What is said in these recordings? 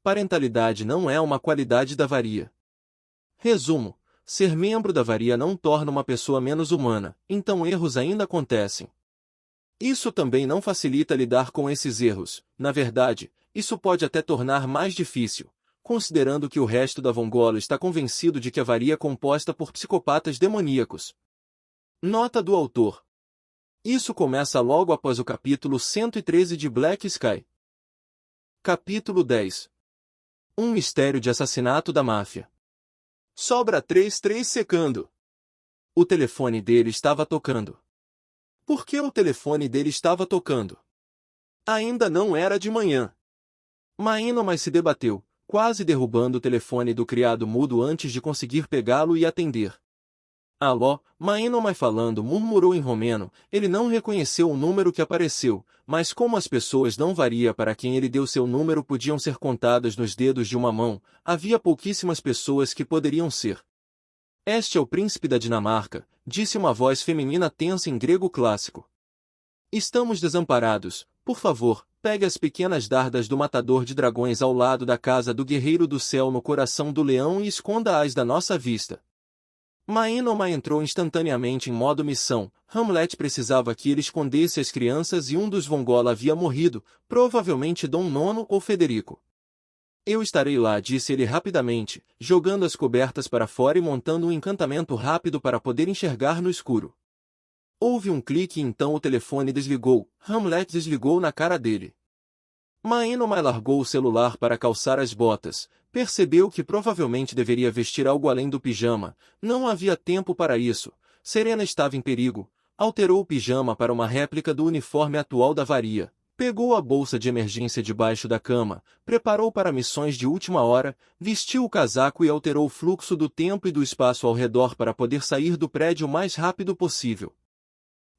Parentalidade não é uma qualidade da varia. Resumo: ser membro da varia não torna uma pessoa menos humana, então erros ainda acontecem. Isso também não facilita lidar com esses erros, na verdade, isso pode até tornar mais difícil, considerando que o resto da Vongola está convencido de que a varia é composta por psicopatas demoníacos. Nota do autor. Isso começa logo após o capítulo 113 de Black Sky. Capítulo 10. Um mistério de assassinato da máfia. Sobra 3 secando. O telefone dele estava tocando. Por que o telefone dele estava tocando? Ainda não era de manhã. Mas se debateu, quase derrubando o telefone do criado mudo antes de conseguir pegá-lo e atender. Alô, Mainomai falando, murmurou em romeno. Ele não reconheceu o número que apareceu, mas como as pessoas não varia para quem ele deu seu número podiam ser contadas nos dedos de uma mão, havia pouquíssimas pessoas que poderiam ser. Este é o príncipe da Dinamarca, disse uma voz feminina tensa em grego clássico. Estamos desamparados, por favor, pegue as pequenas dardas do matador de dragões ao lado da casa do guerreiro do céu no coração do leão e esconda-as da nossa vista. Mainomai entrou instantaneamente em modo missão. Hamlet precisava que ele escondesse as crianças e um dos Vongola havia morrido, provavelmente Dom Nono ou Federico. Eu estarei lá, disse ele rapidamente, jogando as cobertas para fora e montando um encantamento rápido para poder enxergar no escuro. Houve um clique e então o telefone desligou. Hamlet desligou na cara dele. Mainomai largou o celular para calçar as botas. Percebeu que provavelmente deveria vestir algo além do pijama. Não havia tempo para isso. Serena estava em perigo. Alterou o pijama para uma réplica do uniforme atual da varia. Pegou a bolsa de emergência debaixo da cama, preparou para missões de última hora, vestiu o casaco e alterou o fluxo do tempo e do espaço ao redor para poder sair do prédio o mais rápido possível.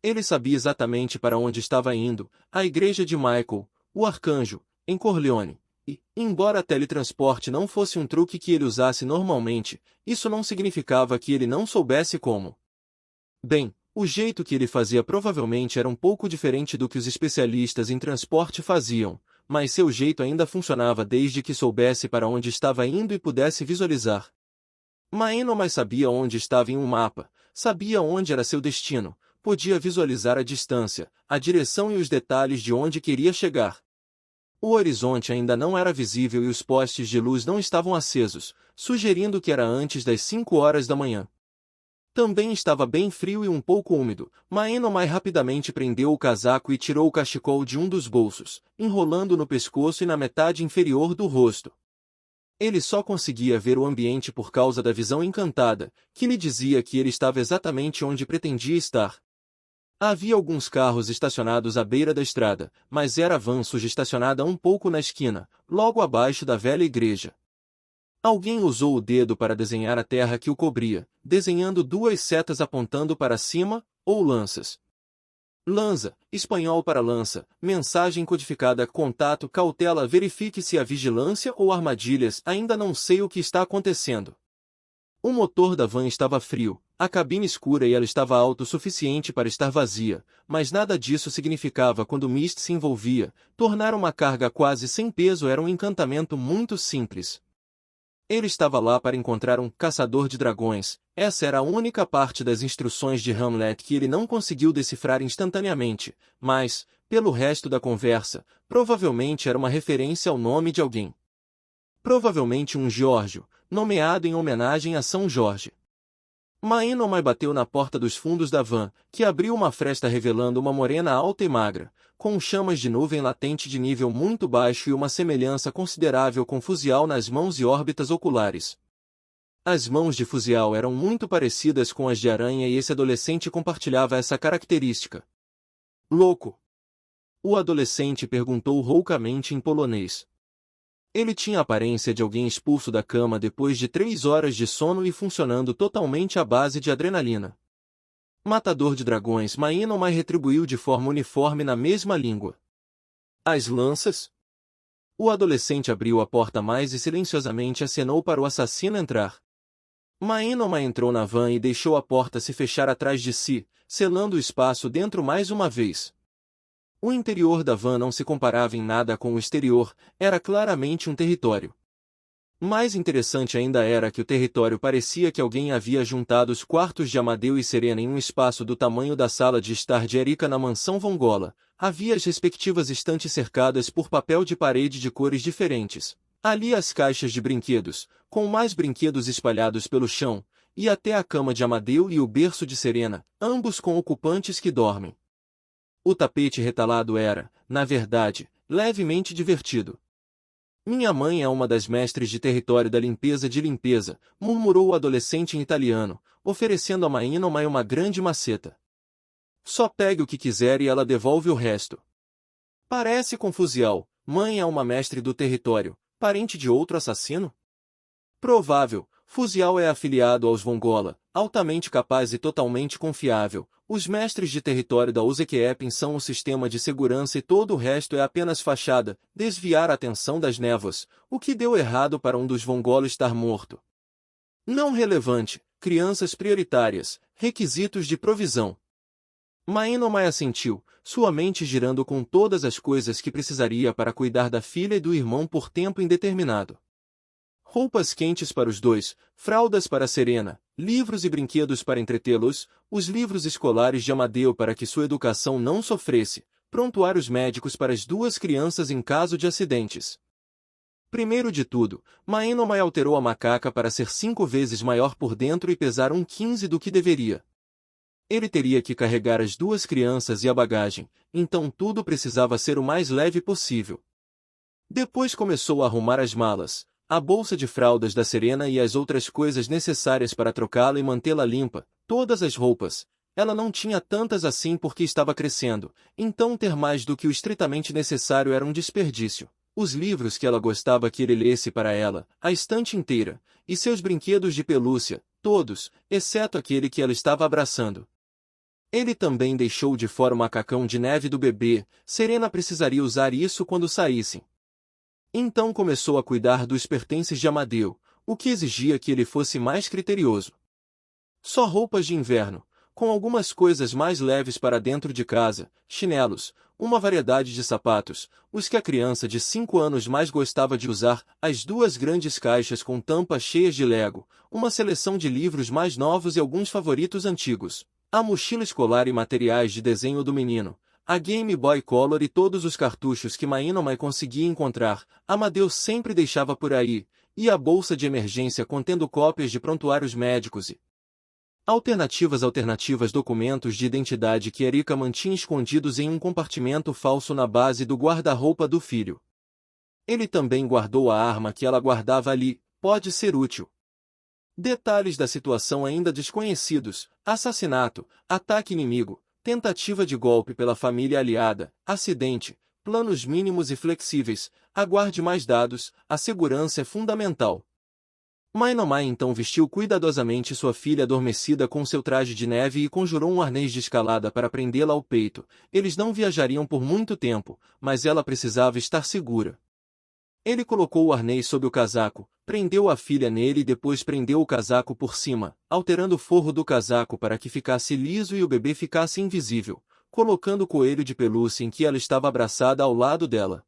Ele sabia exatamente para onde estava indo, a igreja de Michael, o arcanjo, em Corleone. E, embora teletransporte não fosse um truque que ele usasse normalmente, isso não significava que ele não soubesse como. Bem, o jeito que ele fazia provavelmente era um pouco diferente do que os especialistas em transporte faziam, mas seu jeito ainda funcionava desde que soubesse para onde estava indo e pudesse visualizar. Mainomai sabia onde estava em um mapa, sabia onde era seu destino, podia visualizar a distância, a direção e os detalhes de onde queria chegar. O horizonte ainda não era visível e os postes de luz não estavam acesos, sugerindo que era antes das 5 horas da manhã. Também estava bem frio e um pouco úmido. Mainomai rapidamente prendeu o casaco e tirou o cachecol de um dos bolsos, enrolando no pescoço e na metade inferior do rosto. Ele só conseguia ver o ambiente por causa da visão encantada, que lhe dizia que ele estava exatamente onde pretendia estar. Havia alguns carros estacionados à beira da estrada, mas era a van suja estacionada um pouco na esquina, logo abaixo da velha igreja. Alguém usou o dedo para desenhar a terra que o cobria, desenhando 2 setas apontando para cima, ou lanças. Lanza, espanhol para lança, mensagem codificada, contato, cautela, verifique se há vigilância ou armadilhas, ainda não sei o que está acontecendo. O motor da van estava frio, a cabine escura e ela estava alto o suficiente para estar vazia, mas nada disso significava quando Mist se envolvia. Tornar uma carga quase sem peso era um encantamento muito simples. Ele estava lá para encontrar um caçador de dragões. Essa era a única parte das instruções de Hamlet que ele não conseguiu decifrar instantaneamente, mas, pelo resto da conversa, provavelmente era uma referência ao nome de alguém. Provavelmente um Giorgio, nomeado em homenagem a São Jorge. Mainomai bateu na porta dos fundos da van, que abriu uma fresta revelando uma morena alta e magra, com chamas de nuvem latente de nível muito baixo e uma semelhança considerável com Fusial nas mãos e órbitas oculares. As mãos de Fusial eram muito parecidas com as de Aranha e esse adolescente compartilhava essa característica. Louco? O adolescente perguntou roucamente em polonês. Ele tinha a aparência de alguém expulso da cama depois de 3 horas de sono e funcionando totalmente à base de adrenalina. Matador de dragões, Mainomai retribuiu de forma uniforme na mesma língua. As lanças? O adolescente abriu a porta mais e silenciosamente acenou para o assassino entrar. Mainomai entrou na van e deixou a porta se fechar atrás de si, selando o espaço dentro mais uma vez. O interior da van não se comparava em nada com o exterior, era claramente um território. Mais interessante ainda era que o território parecia que alguém havia juntado os quartos de Amadeu e Serena em um espaço do tamanho da sala de estar de Erika na mansão Vongola. Havia as respectivas estantes cercadas por papel de parede de cores diferentes. Ali as caixas de brinquedos, com mais brinquedos espalhados pelo chão, e até a cama de Amadeu e o berço de Serena, ambos com ocupantes que dormem. O tapete retalado era, na verdade, levemente divertido. Minha mãe é uma das mestres de território da limpeza de limpeza, murmurou o adolescente em italiano, oferecendo a Mainomai uma grande maceta. Só pegue o que quiser e ela devolve o resto. Parece confusial, mãe é uma mestre do território, parente de outro assassino? Provável, Fusial é afiliado aos Vongola, altamente capaz e totalmente confiável. Os mestres de território da Uzequepin são o sistema de segurança e todo o resto é apenas fachada, desviar a atenção das névoas, o que deu errado para um dos Vongola estar morto. Não relevante, crianças prioritárias, requisitos de provisão. Mainomai assentiu, sua mente girando com todas as coisas que precisaria para cuidar da filha e do irmão por tempo indeterminado. Roupas quentes para os dois, fraldas para Serena, livros e brinquedos para entretê-los, os livros escolares de Amadeu para que sua educação não sofresse, prontuários médicos para as duas crianças em caso de acidentes. Primeiro de tudo, Mainomai alterou a macaca para ser 5 vezes maior por dentro e pesar 1/15 do que deveria. Ele teria que carregar as duas crianças e a bagagem, então tudo precisava ser o mais leve possível. Depois começou a arrumar as malas, a bolsa de fraldas da Serena e as outras coisas necessárias para trocá-la e mantê-la limpa, todas as roupas. Ela não tinha tantas assim porque estava crescendo, então ter mais do que o estritamente necessário era um desperdício. Os livros que ela gostava que ele lesse para ela, a estante inteira, e seus brinquedos de pelúcia, todos, exceto aquele que ela estava abraçando. Ele também deixou de fora o macacão de neve do bebê, Serena precisaria usar isso quando saíssem. Então começou a cuidar dos pertences de Amadeu, o que exigia que ele fosse mais criterioso. Só roupas de inverno, com algumas coisas mais leves para dentro de casa, chinelos, uma variedade de sapatos, os que a criança de 5 anos mais gostava de usar, as 2 grandes caixas com tampas cheias de Lego, uma seleção de livros mais novos e alguns favoritos antigos, a mochila escolar e materiais de desenho do menino, a Game Boy Color e todos os cartuchos que Mainomai conseguia encontrar, Amadeu sempre deixava por aí, e a bolsa de emergência contendo cópias de prontuários médicos e alternativas documentos de identidade que Erika mantinha escondidos em um compartimento falso na base do guarda-roupa do filho. Ele também guardou a arma que ela guardava ali, pode ser útil. Detalhes da situação ainda desconhecidos, assassinato, ataque inimigo, tentativa de golpe pela família aliada, acidente, planos mínimos e flexíveis, aguarde mais dados, a segurança é fundamental. Mainomai então vestiu cuidadosamente sua filha adormecida com seu traje de neve e conjurou um arnês de escalada para prendê-la ao peito. Eles não viajariam por muito tempo, mas ela precisava estar segura. Ele colocou o arnês sob o casaco, prendeu a filha nele e depois prendeu o casaco por cima, alterando o forro do casaco para que ficasse liso e o bebê ficasse invisível, colocando o coelho de pelúcia em que ela estava abraçada ao lado dela.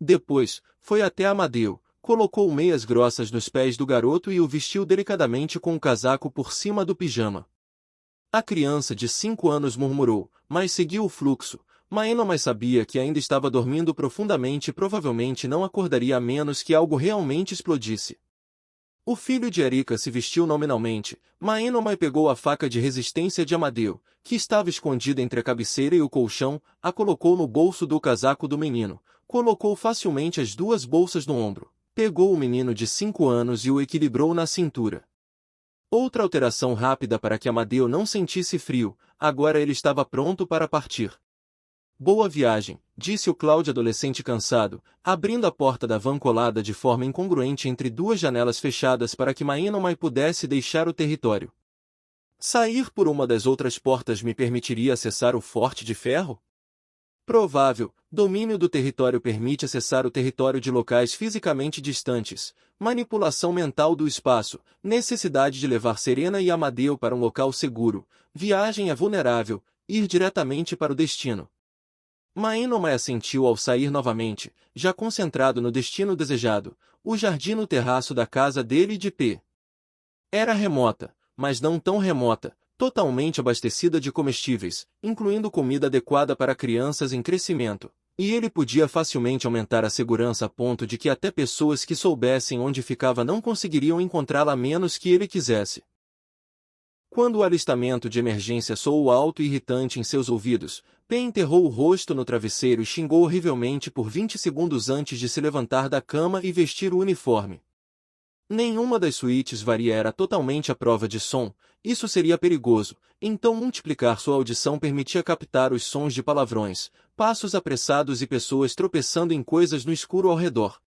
Depois, foi até Amadeu, colocou meias grossas nos pés do garoto e o vestiu delicadamente com o casaco por cima do pijama. A criança de 5 anos murmurou, mas seguiu o fluxo. Mainomai sabia que ainda estava dormindo profundamente e provavelmente não acordaria a menos que algo realmente explodisse. O filho de Erika se vestiu nominalmente. Mainomai pegou a faca de resistência de Amadeu, que estava escondida entre a cabeceira e o colchão, a colocou no bolso do casaco do menino, colocou facilmente as 2 bolsas no ombro, pegou o menino de 5 anos e o equilibrou na cintura. Outra alteração rápida para que Amadeu não sentisse frio, agora ele estava pronto para partir. Boa viagem, disse o Cláudio adolescente cansado, abrindo a porta da van colada de forma incongruente entre 2 janelas fechadas para que Mainomai pudesse deixar o território. Sair por uma das outras portas me permitiria acessar o Forte de Ferro? Provável, domínio do território permite acessar o território de locais fisicamente distantes, manipulação mental do espaço, necessidade de levar Serena e Amadeu para um local seguro, viagem é vulnerável, ir diretamente para o destino. Mainomai assentiu ao sair novamente, já concentrado no destino desejado, o jardim no terraço da casa dele e de P. Era remota, mas não tão remota, totalmente abastecida de comestíveis, incluindo comida adequada para crianças em crescimento. E ele podia facilmente aumentar a segurança a ponto de que até pessoas que soubessem onde ficava não conseguiriam encontrá-la a menos que ele quisesse. Quando o alistamento de emergência soou alto e irritante em seus ouvidos, P enterrou o rosto no travesseiro e xingou horrivelmente por 20 segundos antes de se levantar da cama e vestir o uniforme. Nenhuma das suítes varia era totalmente à prova de som, isso seria perigoso, então multiplicar sua audição permitia captar os sons de palavrões, passos apressados e pessoas tropeçando em coisas no escuro ao redor.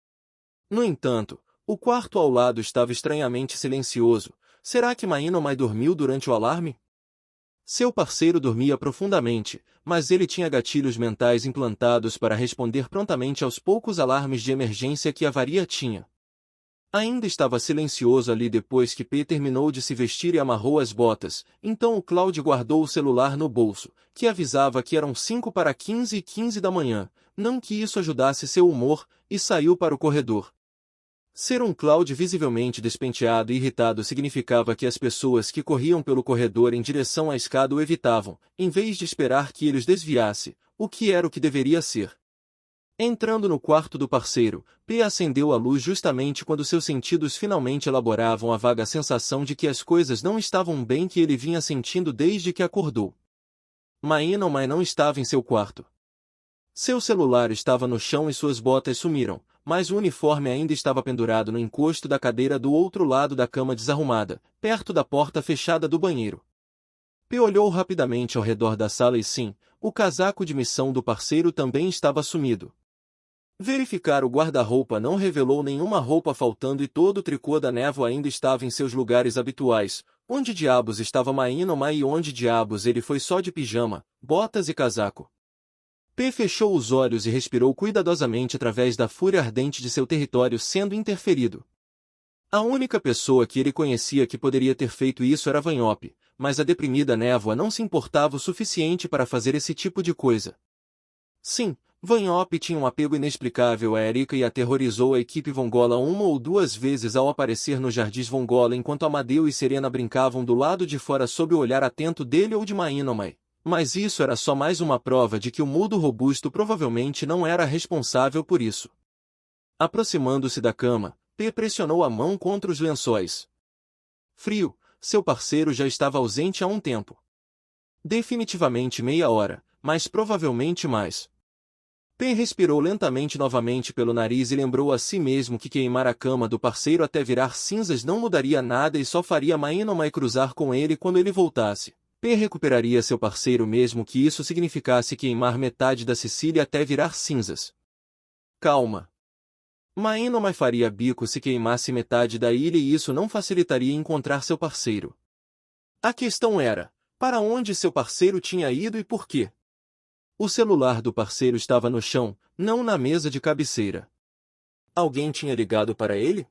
No entanto, o quarto ao lado estava estranhamente silencioso. Será que Mainomai dormiu durante o alarme? Seu parceiro dormia profundamente, mas ele tinha gatilhos mentais implantados para responder prontamente aos poucos alarmes de emergência que a varia tinha. Ainda estava silencioso ali depois que P terminou de se vestir e amarrou as botas, então o Cloud guardou o celular no bolso, que avisava que eram 5:15 da manhã, não que isso ajudasse seu humor, e saiu para o corredor. Ser um Cloud visivelmente despenteado e irritado significava que as pessoas que corriam pelo corredor em direção à escada o evitavam, em vez de esperar que ele os desviasse, o que era o que deveria ser. Entrando no quarto do parceiro, P acendeu a luz justamente quando seus sentidos finalmente elaboravam a vaga sensação de que as coisas não estavam bem que ele vinha sentindo desde que acordou. Mainomai não estava em seu quarto. Seu celular estava no chão e suas botas sumiram, mas o uniforme ainda estava pendurado no encosto da cadeira do outro lado da cama desarrumada, perto da porta fechada do banheiro. P olhou rapidamente ao redor da sala e sim, o casaco de missão do parceiro também estava sumido. Verificar o guarda-roupa não revelou nenhuma roupa faltando e todo o tricô da névoa ainda estava em seus lugares habituais. Onde diabos estava Mainomai e onde diabos ele foi só de pijama, botas e casaco? P fechou os olhos e respirou cuidadosamente através da fúria ardente de seu território sendo interferido. A única pessoa que ele conhecia que poderia ter feito isso era Vanhop, mas a deprimida névoa não se importava o suficiente para fazer esse tipo de coisa. Sim, Vanhop tinha um apego inexplicável a Erika e aterrorizou a equipe Vongola uma ou duas vezes ao aparecer nos jardins Vongola enquanto Amadeu e Serena brincavam do lado de fora sob o olhar atento dele ou de Mainomai. Mas isso era só mais uma prova de que o mudo robusto provavelmente não era responsável por isso. Aproximando-se da cama, P pressionou a mão contra os lençóis. Frio, seu parceiro já estava ausente há um tempo. Definitivamente meia hora, mas provavelmente mais. P respirou lentamente novamente pelo nariz e lembrou a si mesmo que queimar a cama do parceiro até virar cinzas não mudaria nada e só faria Mainomai cruzar com ele quando ele voltasse. P recuperaria seu parceiro mesmo que isso significasse queimar metade da Sicília até virar cinzas. Calma. Mainomai faria bico se queimasse metade da ilha e isso não facilitaria encontrar seu parceiro. A questão era, para onde seu parceiro tinha ido e por quê? O celular do parceiro estava no chão, não na mesa de cabeceira. Alguém tinha ligado para ele?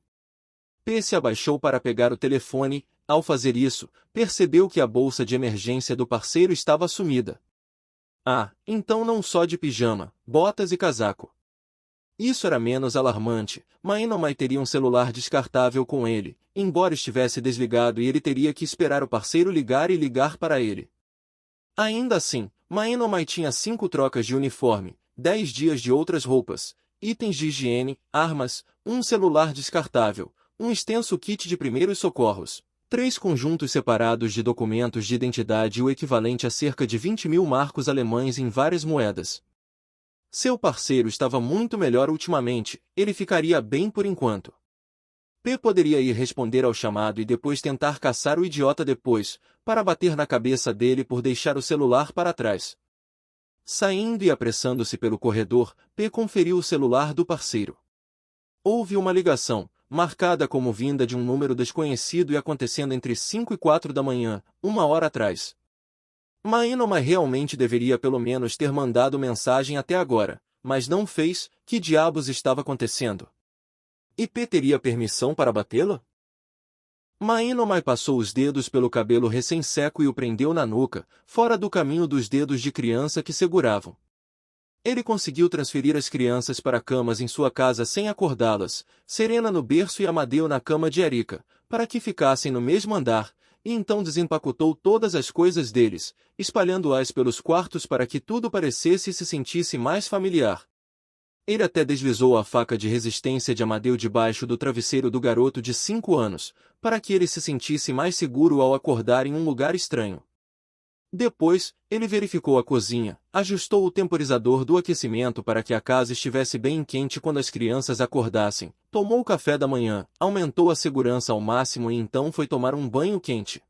P se abaixou para pegar o telefone. Ao fazer isso, percebeu que a bolsa de emergência do parceiro estava sumida. Ah, então não só de pijama, botas e casaco. Isso era menos alarmante. Mainomai teria um celular descartável com ele, embora estivesse desligado e ele teria que esperar o parceiro ligar e ligar para ele. Ainda assim, Mainomai tinha 5 trocas de uniforme, 10 dias de outras roupas, itens de higiene, armas, um celular descartável, um extenso kit de primeiros socorros, 3 conjuntos separados de documentos de identidade e o equivalente a cerca de 20.000 marcos alemães em várias moedas. Seu parceiro estava muito melhor ultimamente, ele ficaria bem por enquanto. P poderia ir responder ao chamado e depois tentar caçar o idiota depois, para bater na cabeça dele por deixar o celular para trás. Saindo e apressando-se pelo corredor, P conferiu o celular do parceiro. Houve uma ligação, marcada como vinda de um número desconhecido e acontecendo entre 5 e 4 da manhã, uma hora atrás. Mainomai realmente deveria pelo menos ter mandado mensagem até agora, mas não fez. Que diabos estava acontecendo? E P teria permissão para batê-la? Mainomai passou os dedos pelo cabelo recém-seco e o prendeu na nuca, fora do caminho dos dedos de criança que seguravam. Ele conseguiu transferir as crianças para camas em sua casa sem acordá-las, Serena no berço e Amadeu na cama de Erika, para que ficassem no mesmo andar, e então desempacotou todas as coisas deles, espalhando-as pelos quartos para que tudo parecesse e se sentisse mais familiar. Ele até deslizou a faca de resistência de Amadeu debaixo do travesseiro do garoto de 5 anos, para que ele se sentisse mais seguro ao acordar em um lugar estranho. Depois, ele verificou a cozinha, ajustou o temporizador do aquecimento para que a casa estivesse bem quente quando as crianças acordassem, tomou o café da manhã, aumentou a segurança ao máximo e então foi tomar um banho quente.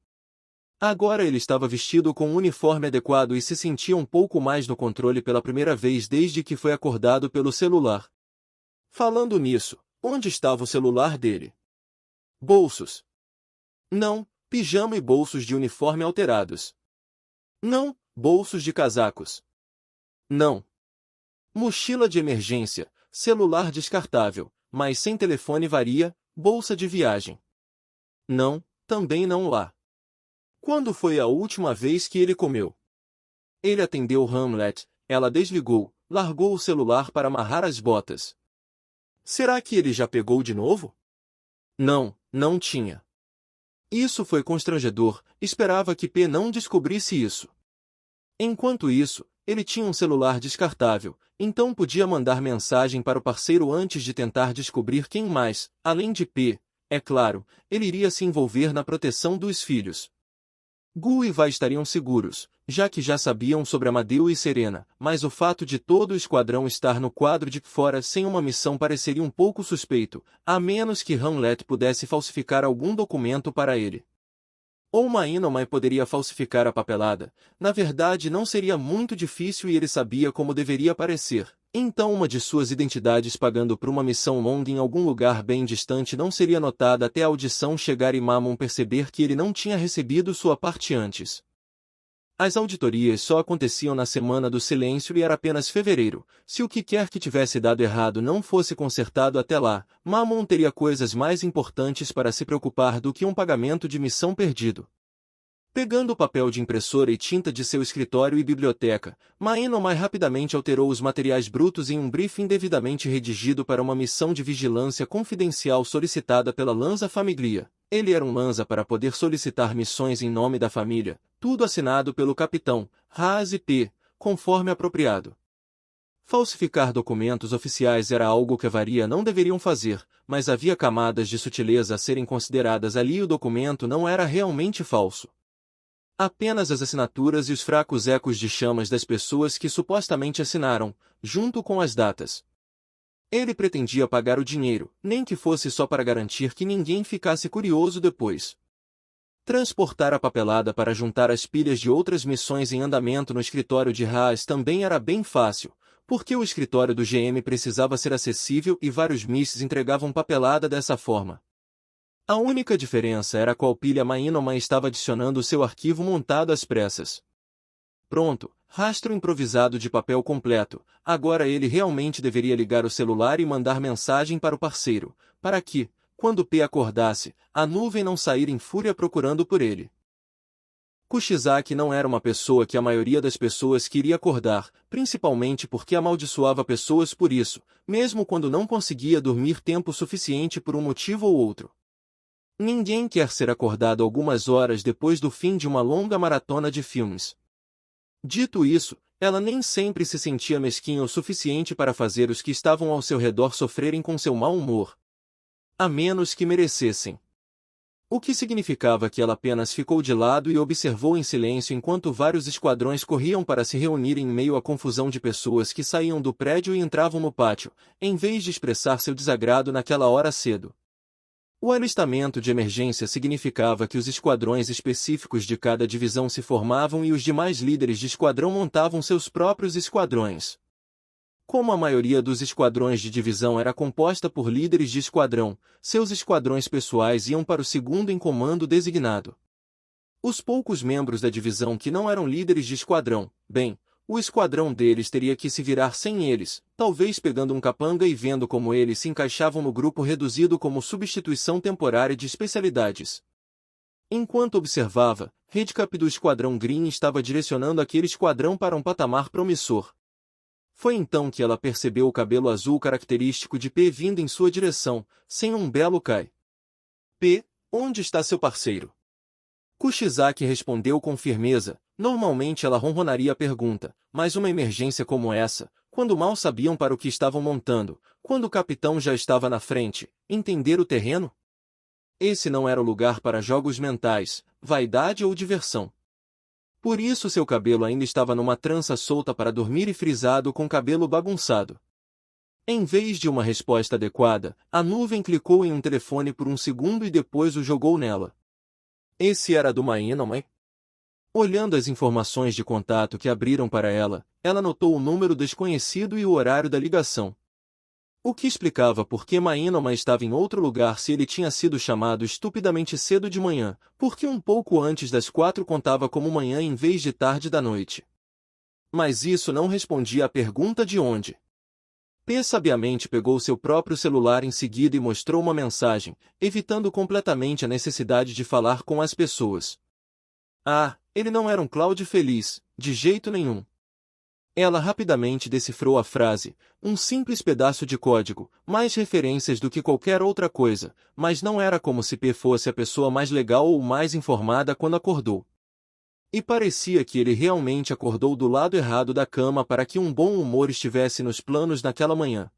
Agora ele estava vestido com um uniforme adequado e se sentia um pouco mais no controle pela primeira vez desde que foi acordado pelo celular. Falando nisso, onde estava o celular dele? Bolsos. Não, pijama e bolsos de uniforme alterados. Não, bolsos de casacos. Não. Mochila de emergência, celular descartável, mas sem telefone varia, bolsa de viagem. Não, também não lá. Quando foi a última vez que ele comeu? Ele atendeu Hamlet, ela desligou, largou o celular para amarrar as botas. Será que ele já pegou de novo? Não, não tinha. Isso foi constrangedor, esperava que P não descobrisse isso. Enquanto isso, ele tinha um celular descartável, então podia mandar mensagem para o parceiro antes de tentar descobrir quem mais, além de P, é claro, ele iria se envolver na proteção dos filhos. Gu e Vai estariam seguros, já que já sabiam sobre Amadeu e Serena, mas o fato de todo o esquadrão estar no quadro de fora sem uma missão pareceria um pouco suspeito, a menos que Hamlet pudesse falsificar algum documento para ele. Ou Maínomai poderia falsificar a papelada, na verdade não seria muito difícil e ele sabia como deveria parecer. Então uma de suas identidades pagando por uma missão longa em algum lugar bem distante não seria notada até a audição chegar e Mammon perceber que ele não tinha recebido sua parte antes. As auditorias só aconteciam na semana do silêncio e era apenas fevereiro. Se o que quer que tivesse dado errado não fosse consertado até lá, Mammon teria coisas mais importantes para se preocupar do que um pagamento de missão perdido. Pegando o papel de impressora e tinta de seu escritório e biblioteca, Maínomai rapidamente alterou os materiais brutos em um briefing devidamente redigido para uma missão de vigilância confidencial solicitada pela Lanza Famiglia. Ele era um Lanza para poder solicitar missões em nome da família, tudo assinado pelo capitão, Haas e P, conforme apropriado. Falsificar documentos oficiais era algo que a varia não deveriam fazer, mas havia camadas de sutileza a serem consideradas ali e o documento não era realmente falso. Apenas as assinaturas e os fracos ecos de chamas das pessoas que supostamente assinaram, junto com as datas. Ele pretendia pagar o dinheiro, nem que fosse só para garantir que ninguém ficasse curioso depois. Transportar a papelada para juntar as pilhas de outras missões em andamento no escritório de Haas também era bem fácil, porque o escritório do GM precisava ser acessível e vários misses entregavam papelada dessa forma. A única diferença era qual pilha Maínomai estava adicionando o seu arquivo montado às pressas. Pronto, rastro improvisado de papel completo, agora ele realmente deveria ligar o celular e mandar mensagem para o parceiro, para que, quando P acordasse, a nuvem não sair em fúria procurando por ele. Kushizaki não era uma pessoa que a maioria das pessoas queria acordar, principalmente porque amaldiçoava pessoas por isso, mesmo quando não conseguia dormir tempo suficiente por um motivo ou outro. Ninguém quer ser acordado algumas horas depois do fim de uma longa maratona de filmes. Dito isso, ela nem sempre se sentia mesquinha o suficiente para fazer os que estavam ao seu redor sofrerem com seu mau humor. A menos que merecessem. O que significava que ela apenas ficou de lado e observou em silêncio enquanto vários esquadrões corriam para se reunir em meio à confusão de pessoas que saíam do prédio e entravam no pátio, em vez de expressar seu desagrado naquela hora cedo. O alistamento de emergência significava que os esquadrões específicos de cada divisão se formavam e os demais líderes de esquadrão montavam seus próprios esquadrões. Como a maioria dos esquadrões de divisão era composta por líderes de esquadrão, seus esquadrões pessoais iam para o segundo em comando designado. Os poucos membros da divisão que não eram líderes de esquadrão, bem, o esquadrão deles teria que se virar sem eles, talvez pegando um capanga e vendo como eles se encaixavam no grupo reduzido como substituição temporária de especialidades. Enquanto observava, Redcap do Esquadrão Green estava direcionando aquele esquadrão para um patamar promissor. Foi então que ela percebeu o cabelo azul característico de P vindo em sua direção, sem um belo cai. P, onde está seu parceiro? Kushizaki respondeu com firmeza. Normalmente ela ronronaria a pergunta, mas uma emergência como essa, quando mal sabiam para o que estavam montando, quando o capitão já estava na frente, entender o terreno? Esse não era o lugar para jogos mentais, vaidade ou diversão. Por isso seu cabelo ainda estava numa trança solta para dormir e frisado com cabelo bagunçado. Em vez de uma resposta adequada, a nuvem clicou em um telefone por um segundo e depois o jogou nela. Esse era do Mainomai? Olhando as informações de contato que abriram para ela, ela notou o número desconhecido e o horário da ligação. O que explicava por que Mainoma estava em outro lugar se ele tinha sido chamado estupidamente cedo de manhã, porque um pouco antes das 4 contava como manhã em vez de tarde da noite. Mas isso não respondia à pergunta de onde. P sabiamente pegou seu próprio celular em seguida e mostrou uma mensagem, evitando completamente a necessidade de falar com as pessoas. Ah, ele não era um Cláudio feliz, de jeito nenhum. Ela rapidamente decifrou a frase, um simples pedaço de código, mais referências do que qualquer outra coisa, mas não era como se P fosse a pessoa mais legal ou mais informada quando acordou. E parecia que ele realmente acordou do lado errado da cama para que um bom humor estivesse nos planos naquela manhã.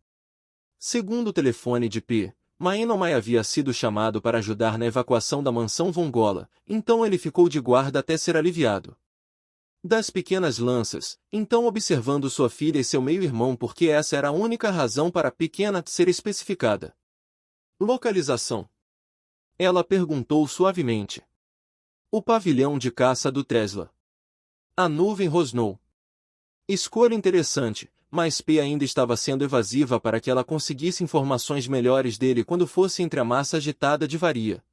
Segundo o telefone de P, Mainomai havia sido chamado para ajudar na evacuação da mansão Vongola, então ele ficou de guarda até ser aliviado. Das pequenas lanças, então observando sua filha e seu meio-irmão porque essa era a única razão para a pequena ser especificada. Localização? Ela perguntou suavemente. O pavilhão de caça do Tesla. A nuvem rosnou. Escolha interessante, mas P ainda estava sendo evasiva para que ela conseguisse informações melhores dele quando fosse entre a massa agitada de varia.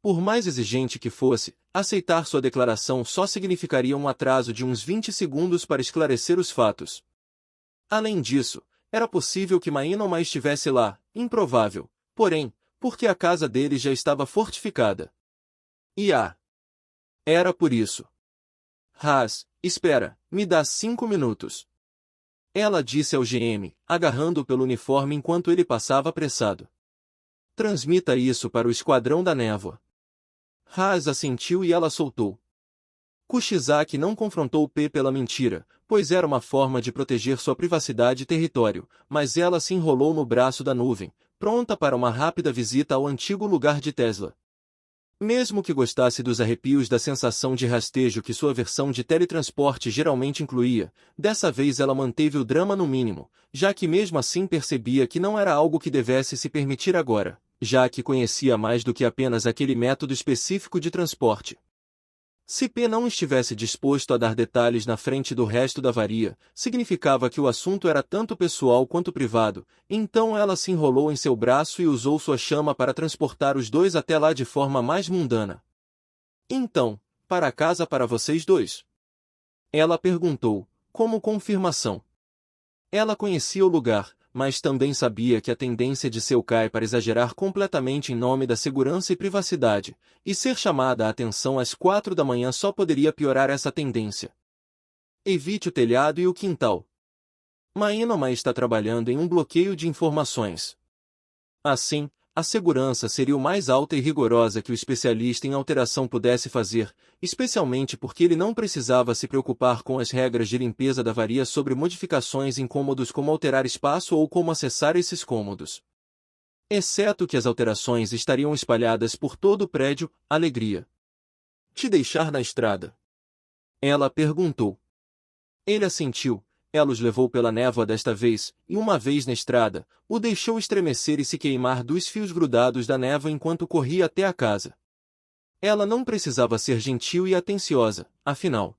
Por mais exigente que fosse, aceitar sua declaração só significaria um atraso de uns 20 segundos para esclarecer os fatos. Além disso, era possível que Mainoma estivesse lá, improvável, porém, porque a casa dele já estava fortificada. Era por isso. Espera, me dá 5 minutos. Ela disse ao GM, agarrando-o pelo uniforme enquanto ele passava apressado. Transmita isso para o esquadrão da névoa. Assentiu e ela soltou. Kushizaki não confrontou P pela mentira, pois era uma forma de proteger sua privacidade e território, mas ela se enrolou no braço da nuvem, pronta para uma rápida visita ao antigo lugar de Tesla. Mesmo que gostasse dos arrepios da sensação de rastejo que sua versão de teletransporte geralmente incluía, dessa vez ela manteve o drama no mínimo, já que mesmo assim percebia que não era algo que devesse se permitir agora, já que conhecia mais do que apenas aquele método específico de transporte. Se P não estivesse disposto a dar detalhes na frente do resto da varia, significava que o assunto era tanto pessoal quanto privado, então ela se enrolou em seu braço e usou sua chama para transportar os dois até lá de forma mais mundana. Então, para casa para vocês dois? Ela perguntou, como confirmação. Ela conhecia o lugar, mas também sabia que a tendência de seu Kai para exagerar completamente em nome da segurança e privacidade, e ser chamada a atenção às 4 da manhã só poderia piorar essa tendência. Evite o telhado e o quintal. Mainoma está trabalhando em um bloqueio de informações. Assim, a segurança seria o mais alta e rigorosa que o especialista em alteração pudesse fazer, especialmente porque ele não precisava se preocupar com as regras de limpeza da varia sobre modificações em cômodos como alterar espaço ou como acessar esses cômodos. Exceto que as alterações estariam espalhadas por todo o prédio, alegria. Te deixar na estrada? Ela perguntou. Ele assentiu. Ela os levou pela névoa desta vez, e uma vez na estrada, o deixou estremecer e se queimar dos fios grudados da névoa enquanto corria até a casa. Ela não precisava ser gentil e atenciosa, afinal.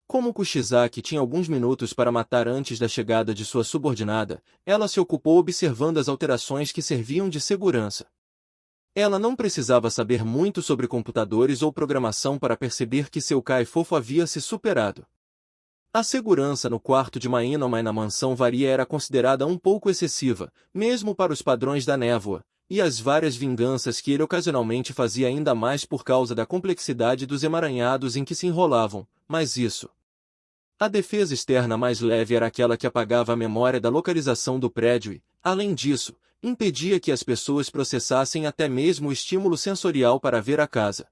Como Kushizaki tinha alguns minutos para matar antes da chegada de sua subordinada, ela se ocupou observando as alterações que serviam de segurança. Ela não precisava saber muito sobre computadores ou programação para perceber que seu Kai fofo havia se superado. A segurança no quarto de Mainoma e na mansão varia era considerada um pouco excessiva, mesmo para os padrões da névoa, e as várias vinganças que ele ocasionalmente fazia ainda mais por causa da complexidade dos emaranhados em que se enrolavam, mas isso. A defesa externa mais leve era aquela que apagava a memória da localização do prédio e, além disso, impedia que as pessoas processassem até mesmo o estímulo sensorial para ver a casa.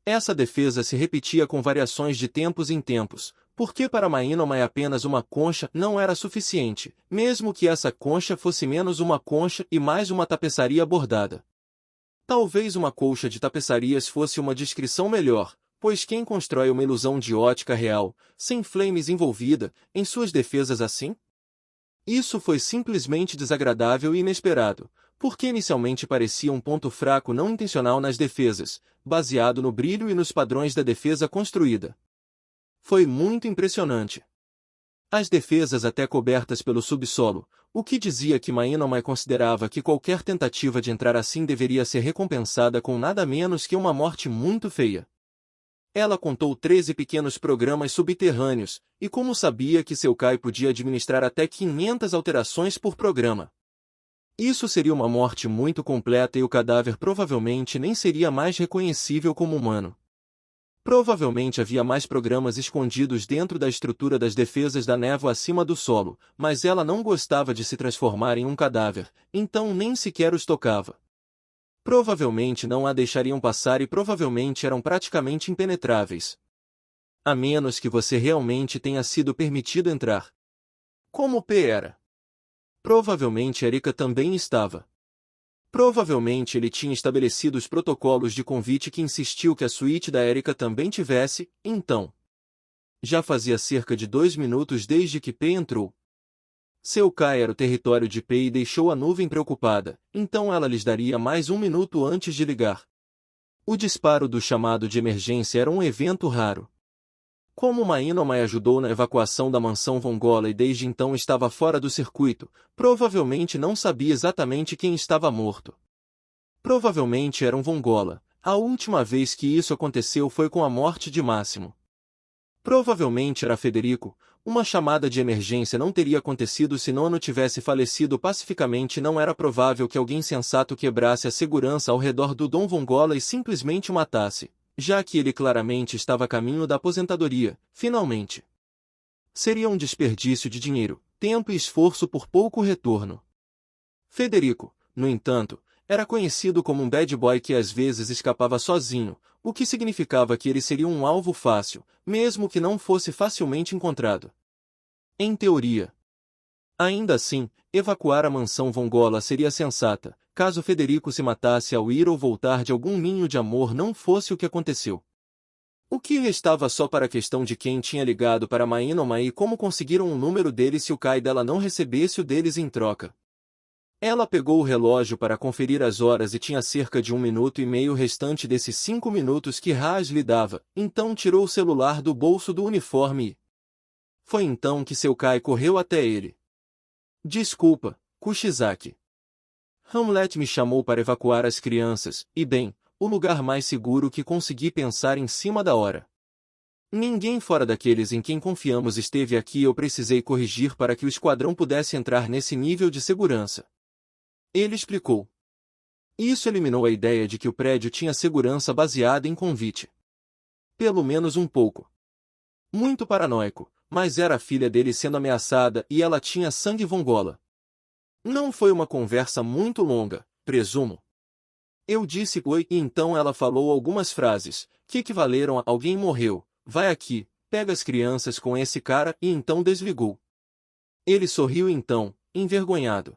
Essa defesa se repetia com variações de tempos em tempos, porque para Mainomai apenas uma concha não era suficiente, mesmo que essa concha fosse menos uma concha e mais uma tapeçaria bordada. Talvez uma colcha de tapeçarias fosse uma descrição melhor, pois quem constrói uma ilusão de ótica real, sem flames envolvida, em suas defesas assim? Isso foi simplesmente desagradável e inesperado, porque inicialmente parecia um ponto fraco não intencional nas defesas, baseado no brilho e nos padrões da defesa construída. Foi muito impressionante. As defesas até cobertas pelo subsolo, o que dizia que Mainomai considerava que qualquer tentativa de entrar assim deveria ser recompensada com nada menos que uma morte muito feia. Ela contou 13 pequenos programas subterrâneos, e como sabia que seu Kai podia administrar até 500 alterações por programa. Isso seria uma morte muito completa e o cadáver provavelmente nem seria mais reconhecível como humano. Provavelmente havia mais programas escondidos dentro da estrutura das defesas da névoa acima do solo, mas ela não gostava de se transformar em um cadáver, então nem sequer os tocava. Provavelmente não a deixariam passar e provavelmente eram praticamente impenetráveis. A menos que você realmente tenha sido permitido entrar. Como o P era. Provavelmente Erika também estava. Provavelmente ele tinha estabelecido os protocolos de convite que insistiu que a suíte da Erika também tivesse, então. Já fazia cerca de 2 minutos desde que P entrou. Seu Kai era o território de P e deixou a nuvem preocupada, então ela lhes daria mais 1 minuto antes de ligar. O disparo do chamado de emergência era um evento raro. Como Mainomai ajudou na evacuação da mansão Vongola e desde então estava fora do circuito, provavelmente não sabia exatamente quem estava morto. Provavelmente era um Vongola. A última vez que isso aconteceu foi com a morte de Máximo. Provavelmente era Federico. Uma chamada de emergência não teria acontecido se Nono tivesse falecido pacificamente. Não era provável que alguém sensato quebrasse a segurança ao redor do Dom Vongola e simplesmente o matasse, já que ele claramente estava a caminho da aposentadoria, finalmente. Seria um desperdício de dinheiro, tempo e esforço por pouco retorno. Federico, no entanto, era conhecido como um bad boy que às vezes escapava sozinho, o que significava que ele seria um alvo fácil, mesmo que não fosse facilmente encontrado. Em teoria. Ainda assim, evacuar a mansão Vongola seria sensata, caso Federico se matasse ao ir ou voltar de algum ninho de amor não fosse o que aconteceu. O que restava só para a questão de quem tinha ligado para Mainomai e como conseguiram o número dele se o Kai dela não recebesse o deles em troca. Ela pegou o relógio para conferir as horas e tinha cerca de 1 minuto e meio restante desses 5 minutos que Raj lhe dava, então tirou o celular do bolso do uniforme e... Foi então que seu Kai correu até ele. Desculpa, Kushizaki. Hamlet me chamou para evacuar as crianças, e bem, o lugar mais seguro que consegui pensar em cima da hora. Ninguém fora daqueles em quem confiamos esteve aqui e eu precisei corrigir para que o esquadrão pudesse entrar nesse nível de segurança. Ele explicou. Isso eliminou a ideia de que o prédio tinha segurança baseada em convite. Pelo menos um pouco. Muito paranoico, mas era a filha dele sendo ameaçada e ela tinha sangue Vongola. Não foi uma conversa muito longa, presumo. Eu disse oi e então ela falou algumas frases, que equivaleram a alguém morreu, vai aqui, pega as crianças com esse cara e então desligou. Ele sorriu então, envergonhado.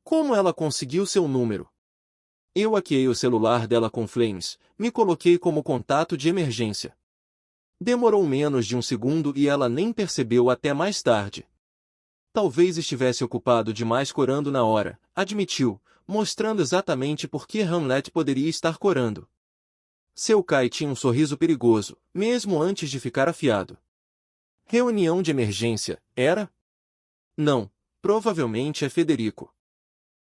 Como ela conseguiu seu número? Eu hackeei o celular dela com Flames, me coloquei como contato de emergência. Demorou menos de 1 segundo e ela nem percebeu até mais tarde. Talvez estivesse ocupado demais corando na hora, admitiu, mostrando exatamente por que Hamlet poderia estar corando. Seu Kai tinha um sorriso perigoso, mesmo antes de ficar afiado. Reunião de emergência, era? Não, provavelmente é Federico.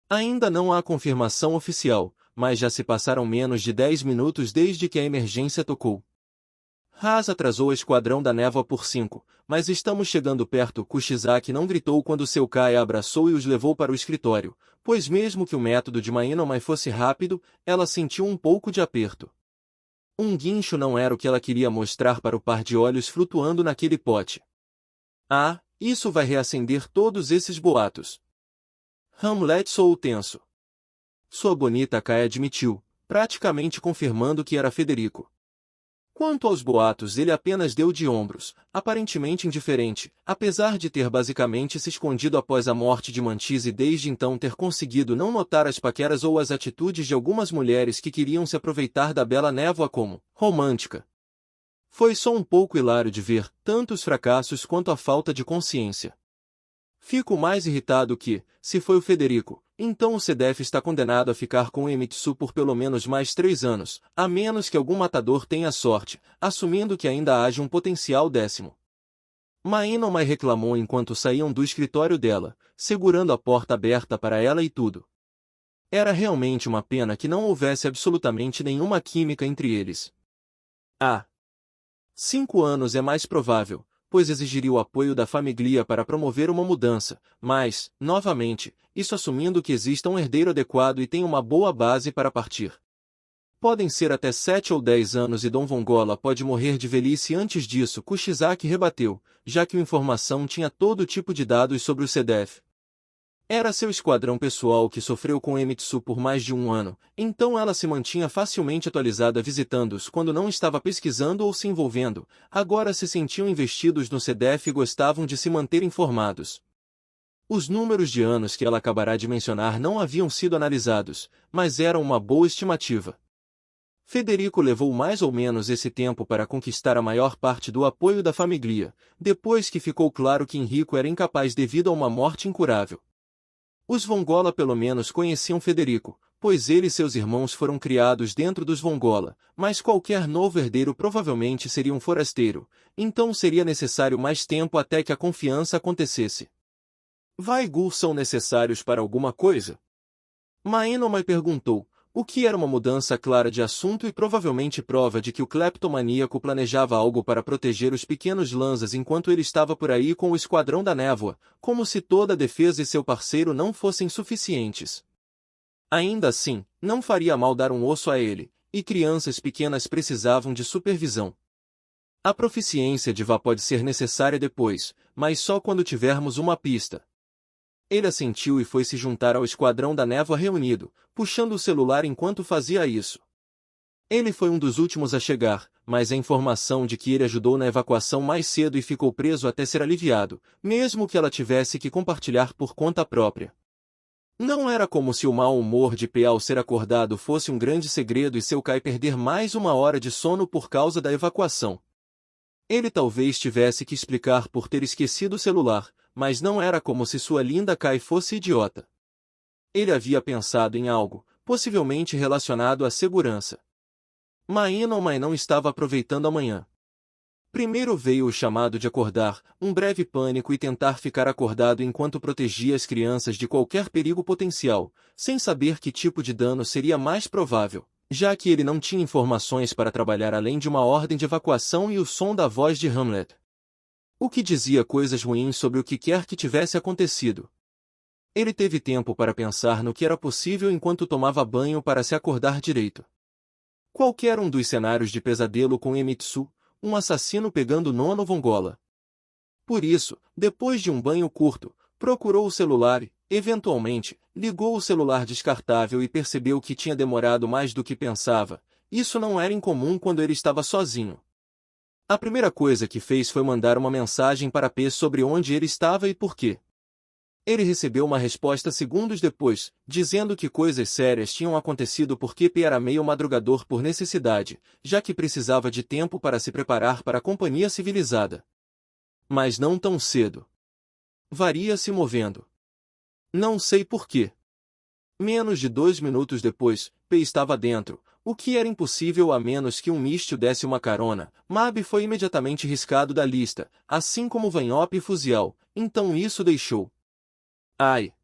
Ainda não há confirmação oficial, mas já se passaram menos de 10 minutos desde que a emergência tocou. Haas atrasou o esquadrão da névoa por 5, mas estamos chegando perto. Kushizaki não gritou quando seu Kai a abraçou e os levou para o escritório, pois mesmo que o método de Mainomai fosse rápido, ela sentiu um pouco de aperto. Um guincho não era o que ela queria mostrar para o par de olhos flutuando naquele pote. Ah, isso vai reacender todos esses boatos. Hamlet soou tenso. Sua bonita Kai admitiu, praticamente confirmando que era Federico. Quanto aos boatos, ele apenas deu de ombros, aparentemente indiferente, apesar de ter basicamente se escondido após a morte de Mantis e desde então ter conseguido não notar as paqueras ou as atitudes de algumas mulheres que queriam se aproveitar da bela névoa como romântica. Foi só um pouco hilário de ver tanto os fracassos quanto a falta de consciência. Fico mais irritado que, se foi o Federico, então o CDF está condenado a ficar com o Emitsu por pelo menos mais 3 anos, a menos que algum matador tenha sorte, assumindo que ainda haja um potencial 10º. Mai reclamou enquanto saíam do escritório dela, segurando a porta aberta para ela e tudo. Era realmente uma pena que não houvesse absolutamente nenhuma química entre eles. 5 anos é mais provável, pois exigiria o apoio da família para promover uma mudança, mas, novamente, isso assumindo que exista um herdeiro adequado e tenha uma boa base para partir. Podem ser até 7 ou 10 anos e Dom Vongola pode morrer de velhice antes disso, Kushizaki rebateu, já que a informação tinha todo tipo de dados sobre o CDF. Era seu esquadrão pessoal que sofreu com Emitsu por mais de 1 ano, então ela se mantinha facilmente atualizada visitando-os quando não estava pesquisando ou se envolvendo, agora se sentiam investidos no CDF e gostavam de se manter informados. Os números de anos que ela acabará de mencionar não haviam sido analisados, mas eram uma boa estimativa. Federico levou mais ou menos esse tempo para conquistar a maior parte do apoio da família, depois que ficou claro que Enrico era incapaz devido a uma morte incurável. Os Vongola pelo menos conheciam Federico, pois ele e seus irmãos foram criados dentro dos Vongola, mas qualquer novo herdeiro provavelmente seria um forasteiro, então seria necessário mais tempo até que a confiança acontecesse. Vaigul são necessários para alguma coisa? Mai perguntou, o que era uma mudança clara de assunto e provavelmente prova de que o cleptomaníaco planejava algo para proteger os pequenos Lanzas enquanto ele estava por aí com o Esquadrão da Névoa, como se toda a defesa e seu parceiro não fossem suficientes. Ainda assim, não faria mal dar um osso a ele, e crianças pequenas precisavam de supervisão. A proficiência de Vá pode ser necessária depois, mas só quando tivermos uma pista. Ele assentiu e foi se juntar ao Esquadrão da Névoa reunido, puxando o celular enquanto fazia isso. Ele foi um dos últimos a chegar, mas a informação de que ele ajudou na evacuação mais cedo e ficou preso até ser aliviado, mesmo que ela tivesse que compartilhar por conta própria. Não era como se o mau humor de P ao ser acordado fosse um grande segredo e seu Kai perder mais 1 hora de sono por causa da evacuação. Ele talvez tivesse que explicar por ter esquecido o celular, mas não era como se sua linda Kai fosse idiota. Ele havia pensado em algo, possivelmente relacionado à segurança. Mai não estava aproveitando a manhã. Primeiro veio o chamado de acordar, um breve pânico e tentar ficar acordado enquanto protegia as crianças de qualquer perigo potencial, sem saber que tipo de dano seria mais provável, já que ele não tinha informações para trabalhar além de uma ordem de evacuação e o som da voz de Hamlet. O que dizia coisas ruins sobre o que quer que tivesse acontecido. Ele teve tempo para pensar no que era possível enquanto tomava banho para se acordar direito. Qualquer um dos cenários de pesadelo com Emitsu, um assassino pegando Nono Vongola. Por isso, depois de um banho curto, procurou o celular e, eventualmente, ligou o celular descartável e percebeu que tinha demorado mais do que pensava. Isso não era incomum quando ele estava sozinho. A primeira coisa que fez foi mandar uma mensagem para P sobre onde ele estava e por quê. Ele recebeu uma resposta segundos depois, dizendo que coisas sérias tinham acontecido porque P era meio madrugador por necessidade, já que precisava de tempo para se preparar para a companhia civilizada. Mas não tão cedo. Varia se movendo. Não sei por quê. Menos de 2 minutos depois, P estava dentro, o que era impossível a menos que um místio desse uma carona. Mab foi imediatamente riscado da lista, assim como Vanhop e Fusial, então isso deixou. Ai!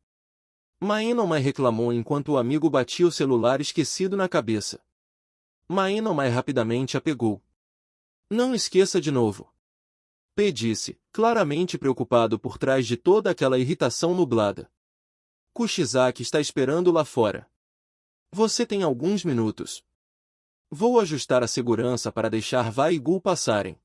Mai reclamou enquanto o amigo batia o celular esquecido na cabeça. Mai rapidamente a pegou. Não esqueça de novo. P disse, claramente preocupado por trás de toda aquela irritação nublada. Kushizaki está esperando lá fora. Você tem alguns minutos. Vou ajustar a segurança para deixar Vai e Gul passarem.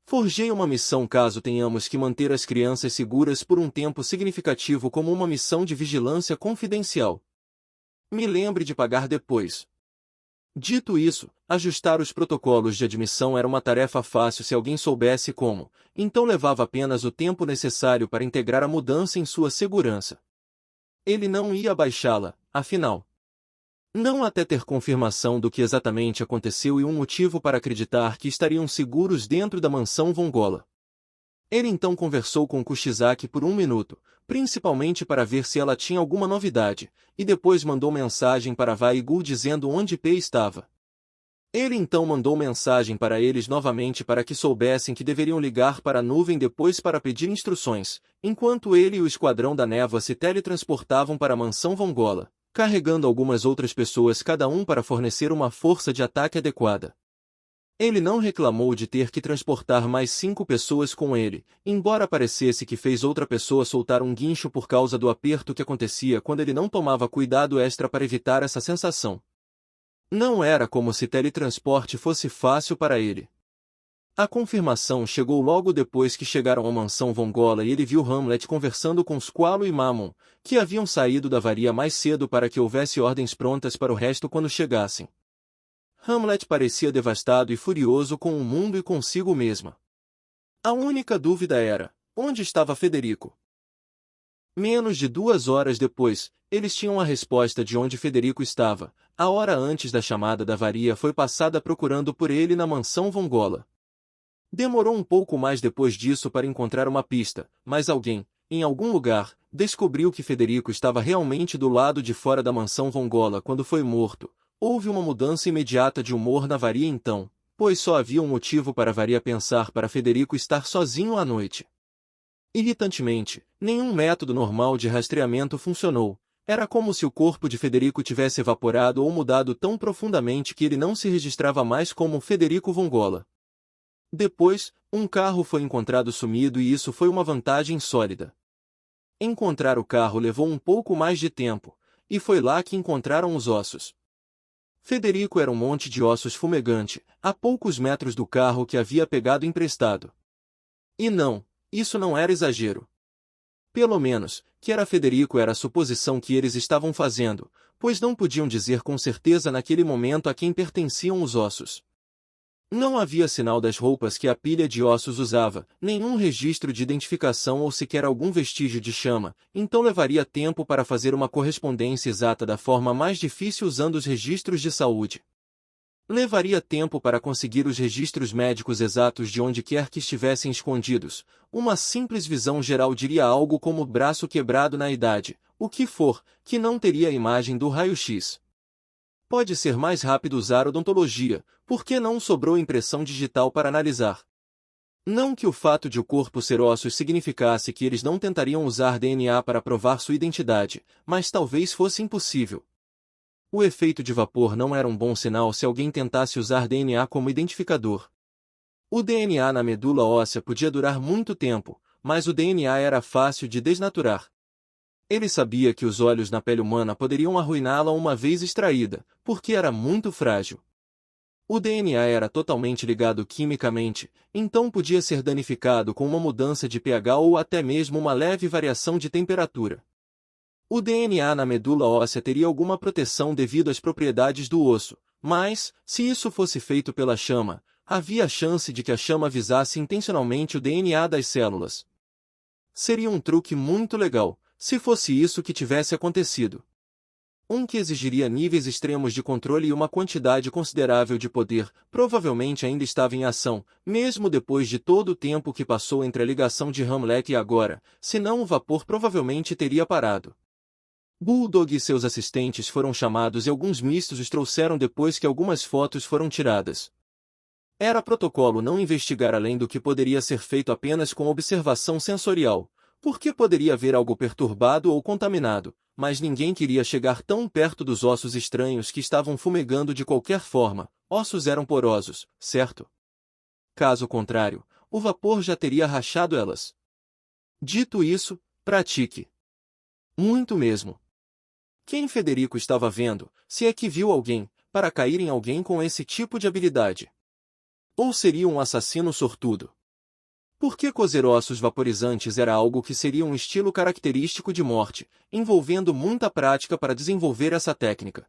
Forjei uma missão caso tenhamos que manter as crianças seguras por um tempo significativo como uma missão de vigilância confidencial. Me lembre de pagar depois. Dito isso, ajustar os protocolos de admissão era uma tarefa fácil se alguém soubesse como, então levava apenas o tempo necessário para integrar a mudança em sua segurança. Ele não ia baixá-la, afinal. Não até ter confirmação do que exatamente aconteceu e um motivo para acreditar que estariam seguros dentro da mansão Vongola. Ele então conversou com Kushizaki por 1 minuto, principalmente para ver se ela tinha alguma novidade, e depois mandou mensagem para Vai-Gu dizendo onde P estava. Ele então mandou mensagem para eles novamente para que soubessem que deveriam ligar para a nuvem depois para pedir instruções, enquanto ele e o esquadrão da névoa se teletransportavam para a mansão Vongola, carregando algumas outras pessoas cada um para fornecer uma força de ataque adequada. Ele não reclamou de ter que transportar mais 5 pessoas com ele, embora parecesse que fez outra pessoa soltar um guincho por causa do aperto que acontecia quando ele não tomava cuidado extra para evitar essa sensação. Não era como se teletransporte fosse fácil para ele. A confirmação chegou logo depois que chegaram à mansão Vongola e ele viu Hamlet conversando com Squalo e Mammon, que haviam saído da varia mais cedo para que houvesse ordens prontas para o resto quando chegassem. Hamlet parecia devastado e furioso com o mundo e consigo mesma. A única dúvida era, onde estava Federico? Menos de 2 horas depois, eles tinham a resposta de onde Federico estava. A hora antes da chamada da varia foi passada procurando por ele na mansão Vongola. Demorou um pouco mais depois disso para encontrar uma pista, mas alguém, em algum lugar, descobriu que Federico estava realmente do lado de fora da mansão Vongola quando foi morto. Houve uma mudança imediata de humor na varia então, pois só havia um motivo para a varia pensar para Federico estar sozinho à noite. Irritantemente, nenhum método normal de rastreamento funcionou. Era como se o corpo de Federico tivesse evaporado ou mudado tão profundamente que ele não se registrava mais como Federico Vongola. Depois, um carro foi encontrado sumido e isso foi uma vantagem sólida. Encontrar o carro levou um pouco mais de tempo, e foi lá que encontraram os ossos. Federico era um monte de ossos fumegante, a poucos metros do carro que havia pegado emprestado. E não, isso não era exagero. Pelo menos, que era Federico era a suposição que eles estavam fazendo, pois não podiam dizer com certeza naquele momento a quem pertenciam os ossos. Não havia sinal das roupas que a pilha de ossos usava, nenhum registro de identificação ou sequer algum vestígio de chama, então levaria tempo para fazer uma correspondência exata da forma mais difícil usando os registros de saúde. Levaria tempo para conseguir os registros médicos exatos de onde quer que estivessem escondidos. Uma simples visão geral diria algo como braço quebrado na idade, o que for, que não teria a imagem do raio-x. Pode ser mais rápido usar odontologia, porque não sobrou impressão digital para analisar. Não que o fato de o corpo ser ossos significasse que eles não tentariam usar DNA para provar sua identidade, mas talvez fosse impossível. O efeito de vapor não era um bom sinal se alguém tentasse usar DNA como identificador. O DNA na medula óssea podia durar muito tempo, mas o DNA era fácil de desnaturar. Ele sabia que os olhos na pele humana poderiam arruiná-la uma vez extraída, porque era muito frágil. O DNA era totalmente ligado quimicamente, então podia ser danificado com uma mudança de pH ou até mesmo uma leve variação de temperatura. O DNA na medula óssea teria alguma proteção devido às propriedades do osso, mas, se isso fosse feito pela chama, havia a chance de que a chama visasse intencionalmente o DNA das células. Seria um truque muito legal, se fosse isso que tivesse acontecido. Um que exigiria níveis extremos de controle e uma quantidade considerável de poder, provavelmente ainda estava em ação, mesmo depois de todo o tempo que passou entre a ligação de Hamlet e agora, senão o vapor provavelmente teria parado. Bulldog e seus assistentes foram chamados e alguns mistos os trouxeram depois que algumas fotos foram tiradas. Era protocolo não investigar além do que poderia ser feito apenas com observação sensorial, porque poderia haver algo perturbado ou contaminado, mas ninguém queria chegar tão perto dos ossos estranhos que estavam fumegando de qualquer forma. Ossos eram porosos, certo? Caso contrário, o vapor já teria rachado elas. Dito isso, pratique. Muito mesmo. Quem Federico estava vendo, se é que viu alguém, para cair em alguém com esse tipo de habilidade? Ou seria um assassino sortudo? Porque cozer ossos vaporizantes era algo que seria um estilo característico de morte, envolvendo muita prática para desenvolver essa técnica.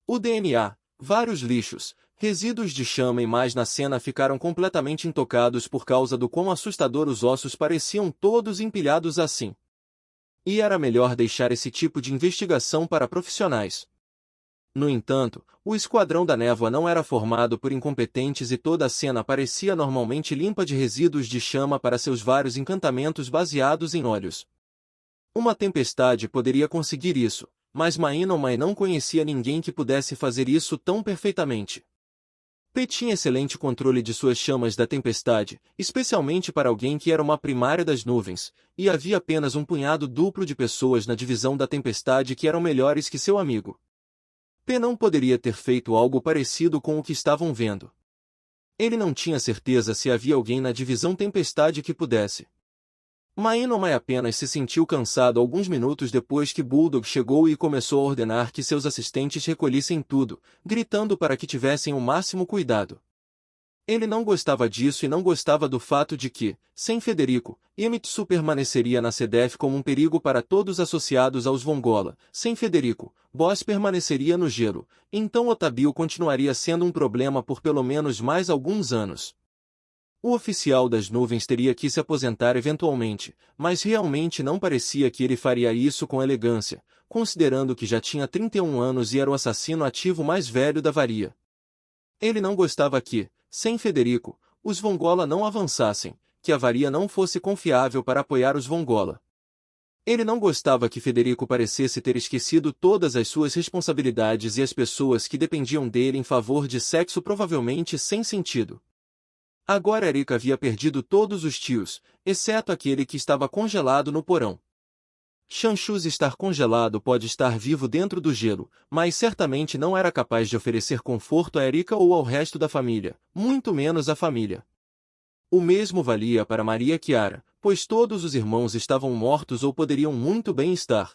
O DNA, vários lixos, resíduos de chama e mais na cena ficaram completamente intocados por causa do quão assustador os ossos pareciam todos empilhados assim. E era melhor deixar esse tipo de investigação para profissionais. No entanto, o Esquadrão da Névoa não era formado por incompetentes e toda a cena parecia normalmente limpa de resíduos de chama para seus vários encantamentos baseados em óleos. Uma tempestade poderia conseguir isso, mas Mai não conhecia ninguém que pudesse fazer isso tão perfeitamente. P tinha excelente controle de suas chamas da tempestade, especialmente para alguém que era uma primária das nuvens, e havia apenas um punhado duplo de pessoas na divisão da tempestade que eram melhores que seu amigo. P não poderia ter feito algo parecido com o que estavam vendo. Ele não tinha certeza se havia alguém na divisão tempestade que pudesse. Mai apenas se sentiu cansado alguns minutos depois que Bulldog chegou e começou a ordenar que seus assistentes recolhessem tudo, gritando para que tivessem o máximo cuidado. Ele não gostava disso e não gostava do fato de que, sem Federico, Iemitsu permaneceria na CDF como um perigo para todos associados aos Vongola. Sem Federico, Boss permaneceria no gelo, então Otabio continuaria sendo um problema por pelo menos mais alguns anos. O oficial das nuvens teria que se aposentar eventualmente, mas realmente não parecia que ele faria isso com elegância, considerando que já tinha 31 anos e era o assassino ativo mais velho da varia. Ele não gostava que, sem Federico, os Vongola não avançassem, que a varia não fosse confiável para apoiar os Vongola. Ele não gostava que Federico parecesse ter esquecido todas as suas responsabilidades e as pessoas que dependiam dele em favor de sexo provavelmente sem sentido. Agora Erika havia perdido todos os tios, exceto aquele que estava congelado no porão. Shanshus estar congelado pode estar vivo dentro do gelo, mas certamente não era capaz de oferecer conforto a Erika ou ao resto da família, muito menos à família. O mesmo valia para Maria Chiara, pois todos os irmãos estavam mortos ou poderiam muito bem estar.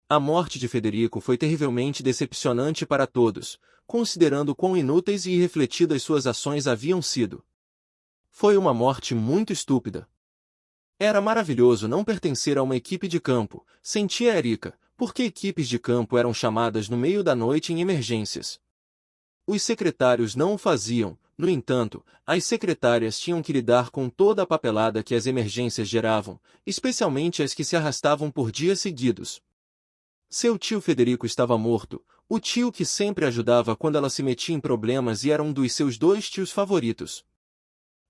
A morte de Federico foi terrivelmente decepcionante para todos, considerando quão inúteis e irrefletidas suas ações haviam sido. Foi uma morte muito estúpida. Era maravilhoso não pertencer a uma equipe de campo, sentia Erika, porque equipes de campo eram chamadas no meio da noite em emergências. Os secretários não o faziam, no entanto, as secretárias tinham que lidar com toda a papelada que as emergências geravam, especialmente as que se arrastavam por dias seguidos. Seu tio Federico estava morto, o tio que sempre ajudava quando ela se metia em problemas e era um dos seus 2 tios favoritos.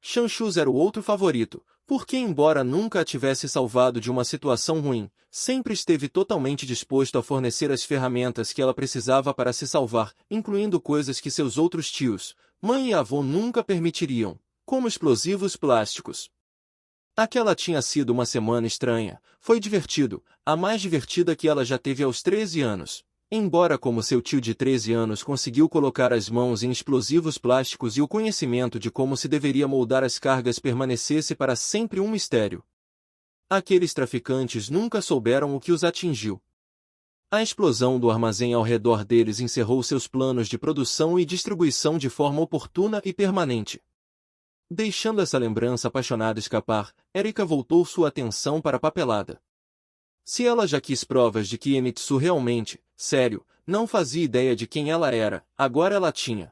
Shanshus era o outro favorito, porque embora nunca a tivesse salvado de uma situação ruim, sempre esteve totalmente disposto a fornecer as ferramentas que ela precisava para se salvar, incluindo coisas que seus outros tios, mãe e avô nunca permitiriam, como explosivos plásticos. Aquela tinha sido uma semana estranha, foi divertido, a mais divertida que ela já teve aos 13 anos. Embora como seu tio de 13 anos conseguiu colocar as mãos em explosivos plásticos e o conhecimento de como se deveria moldar as cargas permanecesse para sempre um mistério. Aqueles traficantes nunca souberam o que os atingiu. A explosão do armazém ao redor deles encerrou seus planos de produção e distribuição de forma oportuna e permanente. Deixando essa lembrança apaixonada escapar, Erika voltou sua atenção para a papelada. Se ela já quis provas de que Iemitsu realmente, sério, não fazia ideia de quem ela era, agora ela tinha.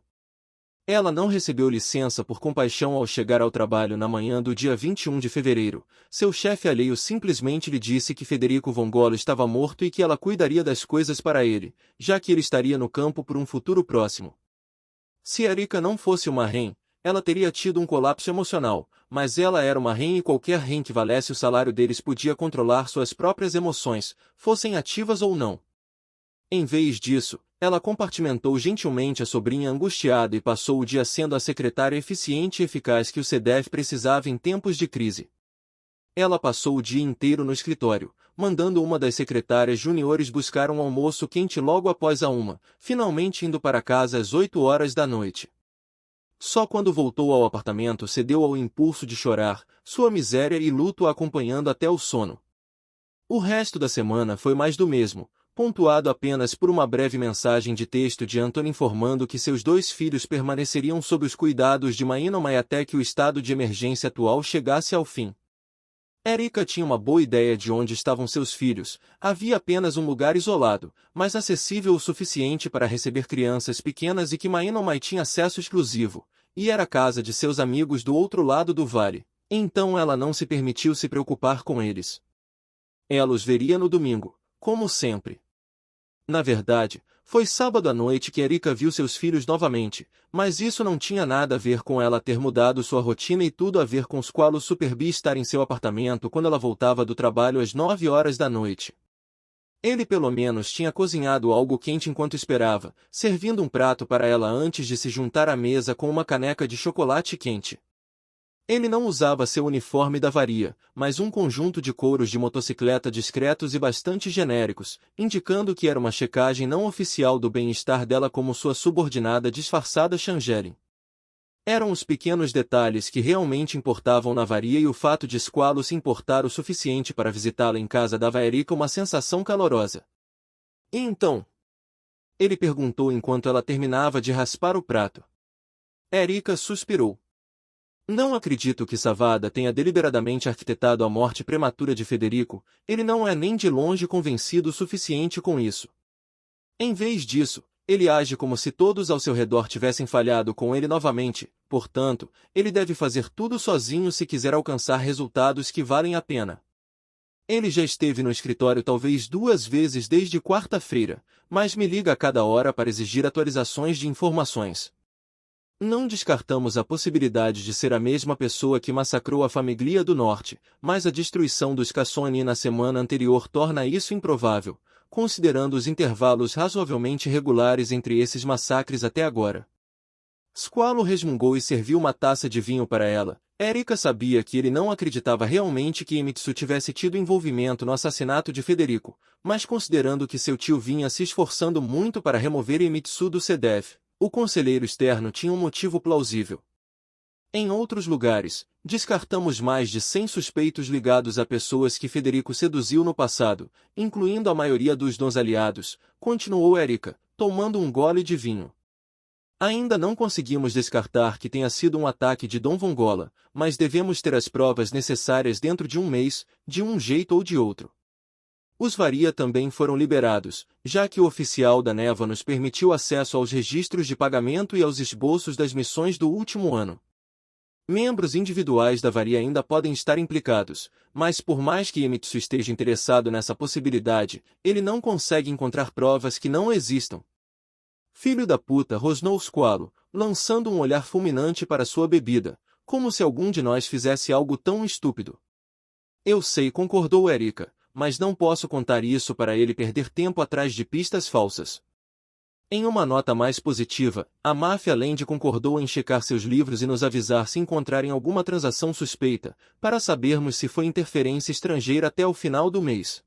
Ela não recebeu licença por compaixão ao chegar ao trabalho na manhã do dia 21 de fevereiro. Seu chefe alheio simplesmente lhe disse que Federico Vongola estava morto e que ela cuidaria das coisas para ele, já que ele estaria no campo por um futuro próximo. Se Erika não fosse uma REM, ela teria tido um colapso emocional, mas ela era uma REM e qualquer REM que valesse o salário deles podia controlar suas próprias emoções, fossem ativas ou não. Em vez disso, ela compartimentou gentilmente a sobrinha angustiada e passou o dia sendo a secretária eficiente e eficaz que o CDF precisava em tempos de crise. Ela passou o dia inteiro no escritório, mandando uma das secretárias juniores buscar um almoço quente logo após finalmente indo para casa às 8 horas da noite. Só quando voltou ao apartamento cedeu ao impulso de chorar, sua miséria e luto a acompanhando até o sono. O resto da semana foi mais do mesmo, pontuado apenas por uma breve mensagem de texto de Anthony informando que seus 2 filhos permaneceriam sob os cuidados de Mainomai até que o estado de emergência atual chegasse ao fim. Erika tinha uma boa ideia de onde estavam seus filhos. Havia apenas um lugar isolado, mas acessível o suficiente para receber crianças pequenas e que Mainomai tinha acesso exclusivo, e era a casa de seus amigos do outro lado do vale. Então ela não se permitiu se preocupar com eles. Ela os veria no domingo, como sempre. Na verdade, foi sábado à noite que Erika viu seus filhos novamente, mas isso não tinha nada a ver com ela ter mudado sua rotina e tudo a ver com Squalo Superbee estar em seu apartamento quando ela voltava do trabalho às 9 horas da noite. Ele pelo menos tinha cozinhado algo quente enquanto esperava, servindo um prato para ela antes de se juntar à mesa com uma caneca de chocolate quente. Ele não usava seu uniforme da varia, mas um conjunto de couros de motocicleta discretos e bastante genéricos, indicando que era uma checagem não oficial do bem-estar dela como sua subordinada disfarçada Shangerin. Eram os pequenos detalhes que realmente importavam na varia e o fato de Squalo se importar o suficiente para visitá-la em casa dava a Erika uma sensação calorosa. E então? Ele perguntou enquanto ela terminava de raspar o prato. Erika suspirou. Não acredito que Savada tenha deliberadamente arquitetado a morte prematura de Federico, ele não é nem de longe convencido o suficiente com isso. Em vez disso, ele age como se todos ao seu redor tivessem falhado com ele novamente, portanto, ele deve fazer tudo sozinho se quiser alcançar resultados que valem a pena. Ele já esteve no escritório talvez 2 vezes desde quarta-feira, mas me liga a cada hora para exigir atualizações de informações. Não descartamos a possibilidade de ser a mesma pessoa que massacrou a família do Norte, mas a destruição dos Cassoni na semana anterior torna isso improvável, considerando os intervalos razoavelmente regulares entre esses massacres até agora. Squalo resmungou e serviu uma taça de vinho para ela. Erika sabia que ele não acreditava realmente que Emitsu tivesse tido envolvimento no assassinato de Federico, mas considerando que seu tio vinha se esforçando muito para remover Emitsu do CDF, o conselheiro externo tinha um motivo plausível. Em outros lugares, descartamos mais de 100 suspeitos ligados a pessoas que Federico seduziu no passado, incluindo a maioria dos dons aliados, continuou Erika, tomando um gole de vinho. Ainda não conseguimos descartar que tenha sido um ataque de Dom Vongola, mas devemos ter as provas necessárias dentro de um mês, de um jeito ou de outro. Os Varia também foram liberados, já que o oficial da Neva nos permitiu acesso aos registros de pagamento e aos esboços das missões do último ano. Membros individuais da Varia ainda podem estar implicados, mas por mais que Emitsu esteja interessado nessa possibilidade, ele não consegue encontrar provas que não existam. Filho da puta, rosnou Squalo, lançando um olhar fulminante para sua bebida, como se algum de nós fizesse algo tão estúpido. Eu sei, concordou Erika, mas não posso contar isso para ele perder tempo atrás de pistas falsas. Em uma nota mais positiva, a máfia Land concordou em checar seus livros e nos avisar se encontrarem alguma transação suspeita, para sabermos se foi interferência estrangeira até o final do mês.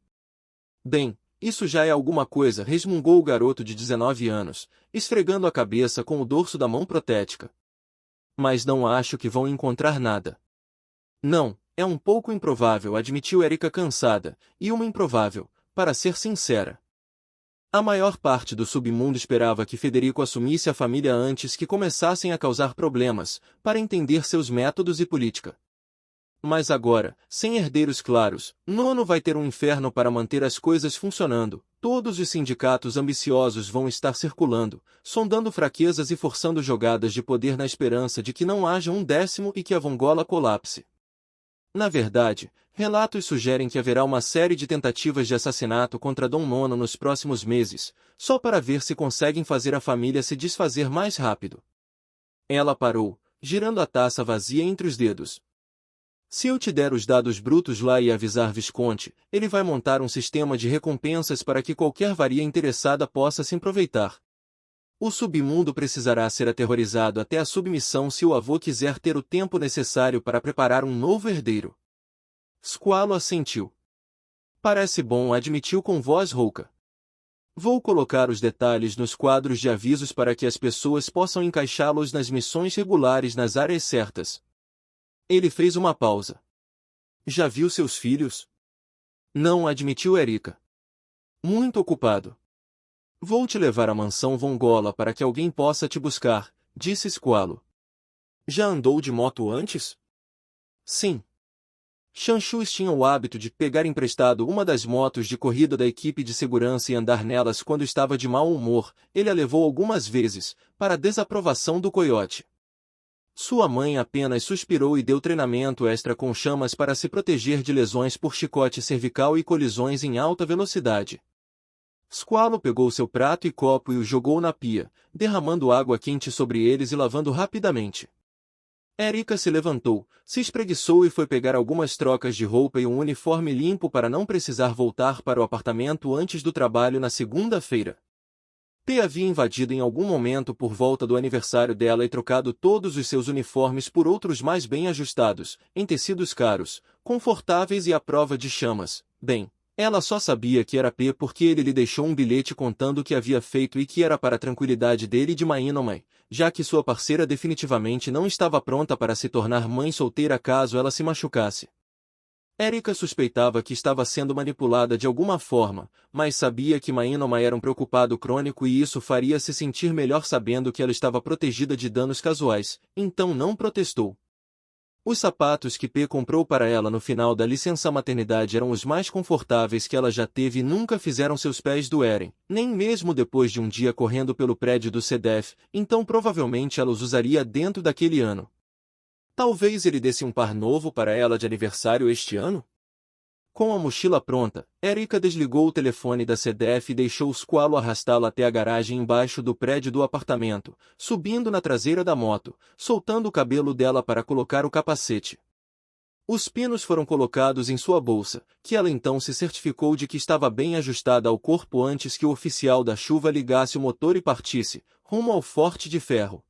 Bem, isso já é alguma coisa, resmungou o garoto de 19 anos, esfregando a cabeça com o dorso da mão protética. Mas não acho que vão encontrar nada. Não. É um pouco improvável, admitiu Erika cansada, e uma improvável, para ser sincera. A maior parte do submundo esperava que Federico assumisse a família antes que começassem a causar problemas, para entender seus métodos e política. Mas agora, sem herdeiros claros, Nono vai ter um inferno para manter as coisas funcionando. Todos os sindicatos ambiciosos vão estar circulando, sondando fraquezas e forçando jogadas de poder na esperança de que não haja um 10º e que a Vongola colapse. Na verdade, relatos sugerem que haverá uma série de tentativas de assassinato contra Dom Nono nos próximos meses, só para ver se conseguem fazer a família se desfazer mais rápido. Ela parou, girando a taça vazia entre os dedos. Se eu te der os dados brutos lá e avisar Visconde, ele vai montar um sistema de recompensas para que qualquer varia interessada possa se aproveitar. O submundo precisará ser aterrorizado até a submissão se o avô quiser ter o tempo necessário para preparar um novo herdeiro. Squalo assentiu. Parece bom, admitiu com voz rouca. Vou colocar os detalhes nos quadros de avisos para que as pessoas possam encaixá-los nas missões regulares nas áreas certas. Ele fez uma pausa. Já viu seus filhos? Não, admitiu Erika. Muito ocupado. Vou te levar à mansão Vongola para que alguém possa te buscar, disse Squalo. Já andou de moto antes? Sim. Chanchus tinha o hábito de pegar emprestado uma das motos de corrida da equipe de segurança e andar nelas quando estava de mau humor. Ele a levou algumas vezes, para a desaprovação do coiote. Sua mãe apenas suspirou e deu treinamento extra com chamas para se proteger de lesões por chicote cervical e colisões em alta velocidade. Squalo pegou seu prato e copo e o jogou na pia, derramando água quente sobre eles e lavando rapidamente. Erika se levantou, se espreguiçou e foi pegar algumas trocas de roupa e um uniforme limpo para não precisar voltar para o apartamento antes do trabalho na segunda-feira. P havia invadido em algum momento por volta do aniversário dela e trocado todos os seus uniformes por outros mais bem ajustados, em tecidos caros, confortáveis e à prova de chamas. Bem, ela só sabia que era P porque ele lhe deixou um bilhete contando o que havia feito e que era para a tranquilidade dele e de Mainomai, já que sua parceira definitivamente não estava pronta para se tornar mãe solteira caso ela se machucasse. Erika suspeitava que estava sendo manipulada de alguma forma, mas sabia que Mainomai era um preocupado crônico e isso faria se sentir melhor sabendo que ela estava protegida de danos casuais, então não protestou. Os sapatos que P comprou para ela no final da licença maternidade eram os mais confortáveis que ela já teve e nunca fizeram seus pés doerem, nem mesmo depois de um dia correndo pelo prédio do CDF, então provavelmente ela os usaria dentro daquele ano. Talvez ele desse um par novo para ela de aniversário este ano? Com a mochila pronta, Erika desligou o telefone da CDF e deixou Squalo arrastá-la até a garagem embaixo do prédio do apartamento, subindo na traseira da moto, soltando o cabelo dela para colocar o capacete. Os pinos foram colocados em sua bolsa, que ela então se certificou de que estava bem ajustada ao corpo antes que o oficial da chuva ligasse o motor e partisse, rumo ao Forte de Ferro.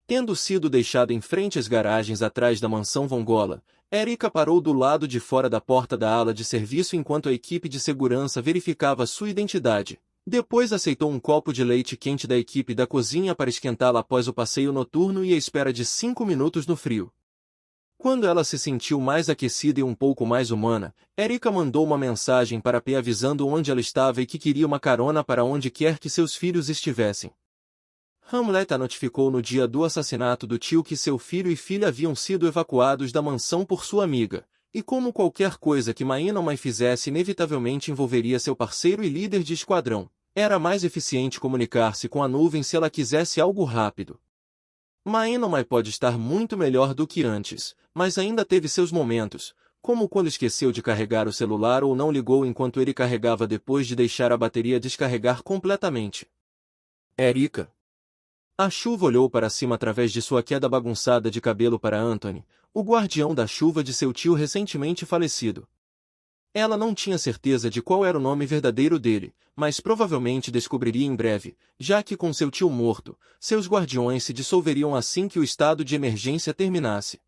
Tendo sido deixada em frente às garagens atrás da mansão Vongola, Erika parou do lado de fora da porta da ala de serviço enquanto a equipe de segurança verificava sua identidade. Depois aceitou um copo de leite quente da equipe da cozinha para esquentá-la após o passeio noturno e a espera de 5 minutos no frio. Quando ela se sentiu mais aquecida e um pouco mais humana, Erika mandou uma mensagem para P avisando onde ela estava e que queria uma carona para onde quer que seus filhos estivessem. Hamlet a notificou no dia do assassinato do tio que seu filho e filha haviam sido evacuados da mansão por sua amiga, e como qualquer coisa que Mainomai fizesse inevitavelmente envolveria seu parceiro e líder de esquadrão, era mais eficiente comunicar-se com a nuvem se ela quisesse algo rápido. Mainomai pode estar muito melhor do que antes, mas ainda teve seus momentos, como quando esqueceu de carregar o celular ou não ligou enquanto ele carregava depois de deixar a bateria descarregar completamente. Erika. A chuva olhou para cima através de sua queda bagunçada de cabelo para Anthony, o guardião da chuva de seu tio recentemente falecido. Ela não tinha certeza de qual era o nome verdadeiro dele, mas provavelmente descobriria em breve, já que com seu tio morto, seus guardiões se dissolveriam assim que o estado de emergência terminasse.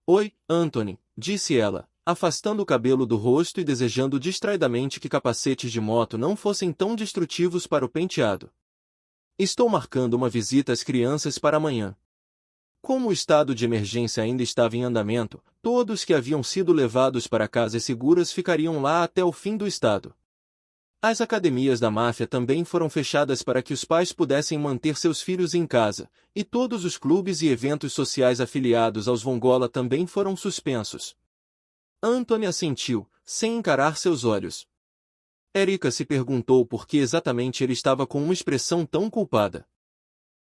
Oi, Anthony, disse ela, afastando o cabelo do rosto e desejando distraidamente que capacetes de moto não fossem tão destrutivos para o penteado. Estou marcando uma visita às crianças para amanhã. Como o estado de emergência ainda estava em andamento, todos que haviam sido levados para casas seguras ficariam lá até o fim do estado. As academias da máfia também foram fechadas para que os pais pudessem manter seus filhos em casa, e todos os clubes e eventos sociais afiliados aos Vongola também foram suspensos. Anthony assentiu, sem encarar seus olhos. Erika se perguntou por que exatamente ele estava com uma expressão tão culpada.